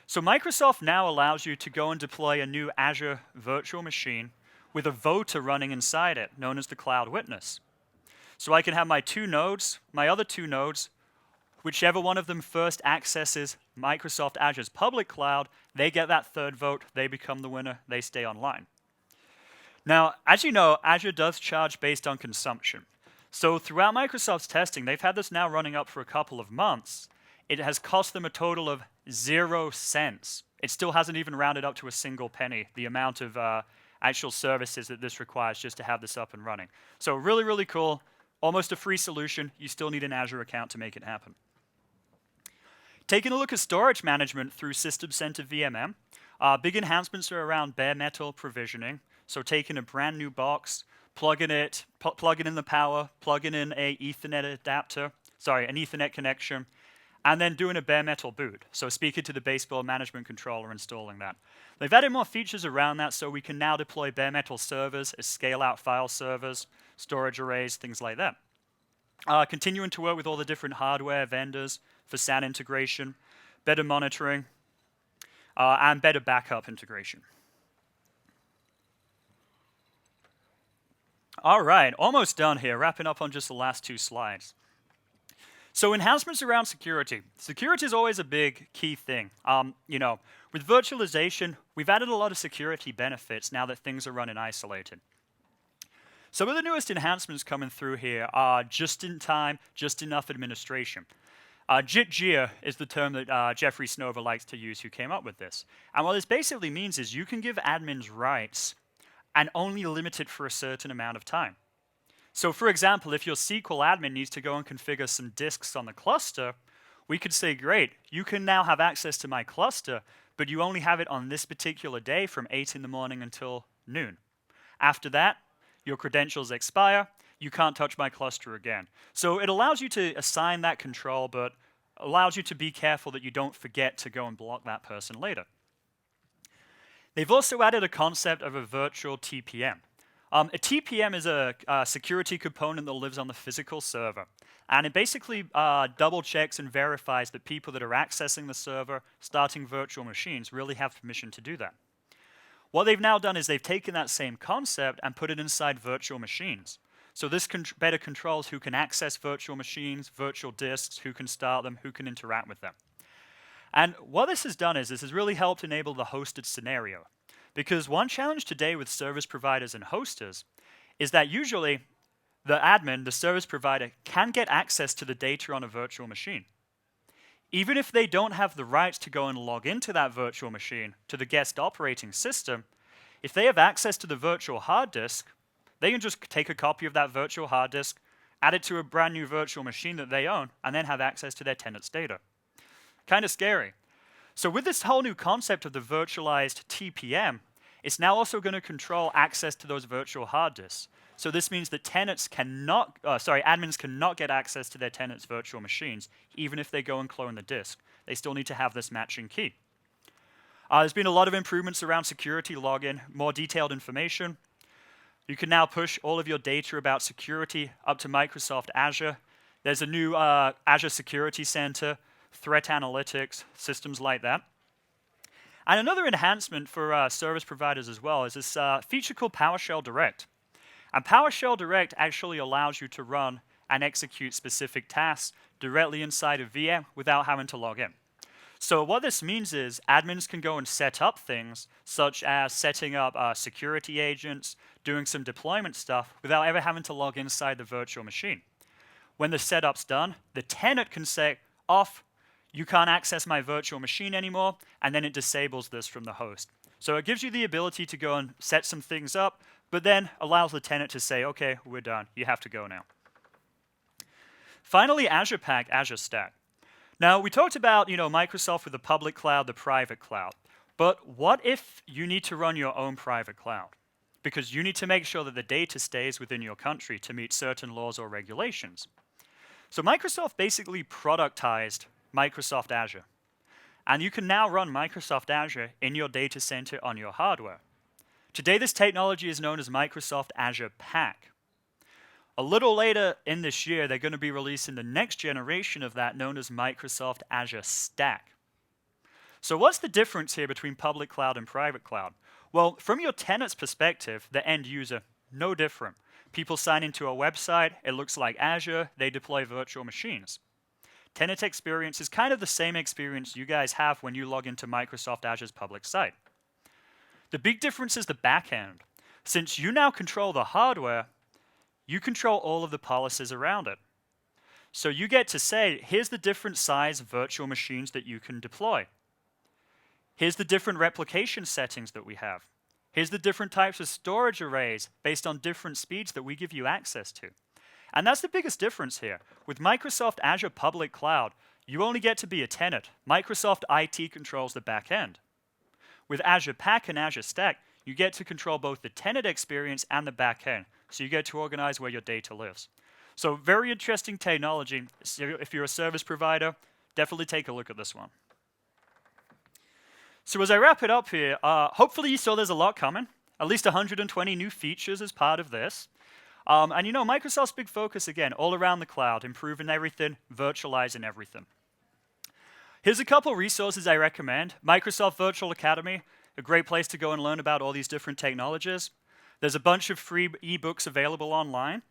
So Microsoft now allows you to go and deploy a new Azure virtual machine with a voter running inside it, known as the Cloud Witness. So I can have my 2 nodes, my other 2 nodes, whichever one of them first accesses Microsoft Azure's public cloud, they get that 3rd vote, they become the winner, they stay online. Now, as you know, Azure does charge based on consumption. So throughout Microsoft's testing, they've had this now running up for a couple of months. It has cost them a total of 0 cents. It still hasn't even rounded up to a single penny, the amount of actual services that this requires just to have this up and running. So really, really cool. Almost a free solution. You still need an Azure account to make it happen. Taking a look at storage management through System Center VMM, big enhancements are around bare metal provisioning. So taking a brand new box, plugging in the power, plugging in an Ethernet connection, and then doing a bare metal boot. So speaking to the baseboard management controller, installing that. They've added more features around that, so we can now deploy bare metal servers as scale-out file servers, storage arrays, things like that. Continuing to work with all the different hardware vendors for SAN integration, better monitoring, and better backup integration. All right, almost done here, wrapping up on just the last 2 slides. So enhancements around security. Security is always a big key thing. With virtualization, we've added a lot of security benefits now that things are running isolated. Some of the newest enhancements coming through here are just-in-time, just-enough administration. JIT-JIA is the term that Jeffrey Snover likes to use, who came up with this. And what this basically means is you can give admins rights and only limit it for a certain amount of time. So for example, if your SQL admin needs to go and configure some disks on the cluster, we could say, great, you can now have access to my cluster, but you only have it on this particular day from 8 in the morning until noon. After that, your credentials expire, you can't touch my cluster again. So it allows you to assign that control, but allows you to be careful that you don't forget to go and block that person later. They've also added a concept of a virtual TPM. A TPM is a security component that lives on the physical server. And it basically double checks and verifies that people that are accessing the server, starting virtual machines, really have permission to do that. What they've now done is they've taken that same concept and put it inside virtual machines. So this better controls who can access virtual machines, virtual disks, who can start them, who can interact with them. And what this has done is this has really helped enable the hosted scenario. Because one challenge today with service providers and hosters is that usually the admin, the service provider, can get access to the data on a virtual machine. Even if they don't have the rights to go and log into that virtual machine to the guest operating system, if they have access to the virtual hard disk, they can just take a copy of that virtual hard disk, add it to a brand new virtual machine that they own, and then have access to their tenant's data. Kind of scary. So with this whole new concept of the virtualized TPM, it's now also going to control access to those virtual hard disks. So this means that admins cannot get access to their tenants' virtual machines, even if they go and clone the disk. They still need to have this matching key. There's been a lot of improvements around security login, more detailed information. You can now push all of your data about security up to Microsoft Azure. There's a new Azure Security Center, threat analytics, systems like that. And another enhancement for service providers as well is this feature called PowerShell Direct. And PowerShell Direct actually allows you to run and execute specific tasks directly inside of VM without having to log in. So what this means is admins can go and set up things such as setting up security agents, doing some deployment stuff without ever having to log inside the virtual machine. When the setup's done, the tenant can say, off, you can't access my virtual machine anymore, and then it disables this from the host. So it gives you the ability to go and set some things up, but then allows the tenant to say, okay, we're done, you have to go now. Finally, Azure Pack, Azure Stack. Now, we talked about Microsoft with the public cloud, the private cloud. But what if you need to run your own private cloud? Because you need to make sure that the data stays within your country to meet certain laws or regulations. So Microsoft basically productized Microsoft Azure. And you can now run Microsoft Azure in your data center on your hardware. Today, this technology is known as Microsoft Azure Pack. A little later in this year, they're going to be releasing the next generation of that known as Microsoft Azure Stack. So what's the difference here between public cloud and private cloud? Well, from your tenant's perspective, the end user, no different. People sign into a website, it looks like Azure, they deploy virtual machines. Tenant experience is kind of the same experience you guys have when you log into Microsoft Azure's public site. The big difference is the back end. Since you now control the hardware, you control all of the policies around it. So you get to say, here's the different size virtual machines that you can deploy. Here's the different replication settings that we have. Here's the different types of storage arrays based on different speeds that we give you access to. And that's the biggest difference here. With Microsoft Azure Public Cloud, you only get to be a tenant. Microsoft IT controls the back end. With Azure Pack and Azure Stack, you get to control both the tenant experience and the back end. So you get to organize where your data lives. So very interesting technology. So if you're a service provider, definitely take a look at this one. So as I wrap it up here, hopefully you saw there's a lot coming. At least 120 new features as part of this. And Microsoft's big focus, again, all around the cloud, improving everything, virtualizing everything. Here's a couple resources I recommend. Microsoft Virtual Academy, a great place to go and learn about all these different technologies. There's a bunch of free ebooks available online.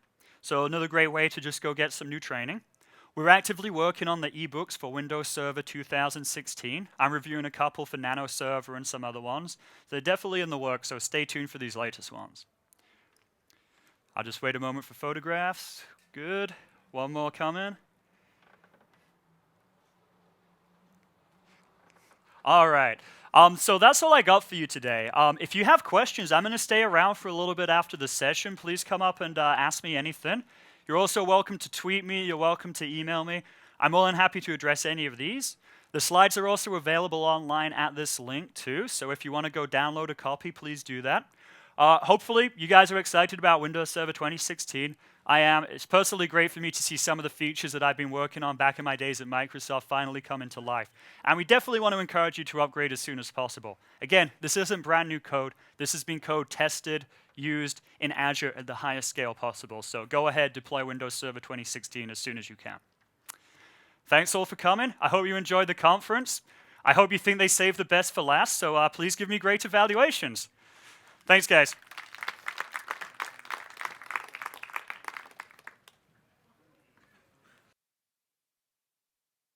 So another great way to just go get some new training. We're actively working on the ebooks for Windows Server 2016. I'm reviewing a couple for Nano Server and some other ones. They're definitely in the works, so stay tuned for these latest ones. I'll just wait a moment for photographs. Good. One more coming. All right. So that's all I got for you today. If you have questions, I'm going to stay around for a little bit after the session. Please come up and ask me anything. You're also welcome to tweet me. You're welcome to email me. I'm more than happy to address any of these. The slides are also available online at this link too, so if you want to go download a copy, please do that. Hopefully, you guys are excited about Windows Server 2016. I am. It's personally great for me to see some of the features that I've been working on back in my days at Microsoft finally come into life. And we definitely want to encourage you to upgrade as soon as possible. Again, this isn't brand new code. This has been code tested, used in Azure at the highest scale possible. So go ahead, deploy Windows Server 2016 as soon as you can. Thanks all for coming. I hope you enjoyed the conference. I hope you think they saved the best for last, so please give me great evaluations. Thanks, guys.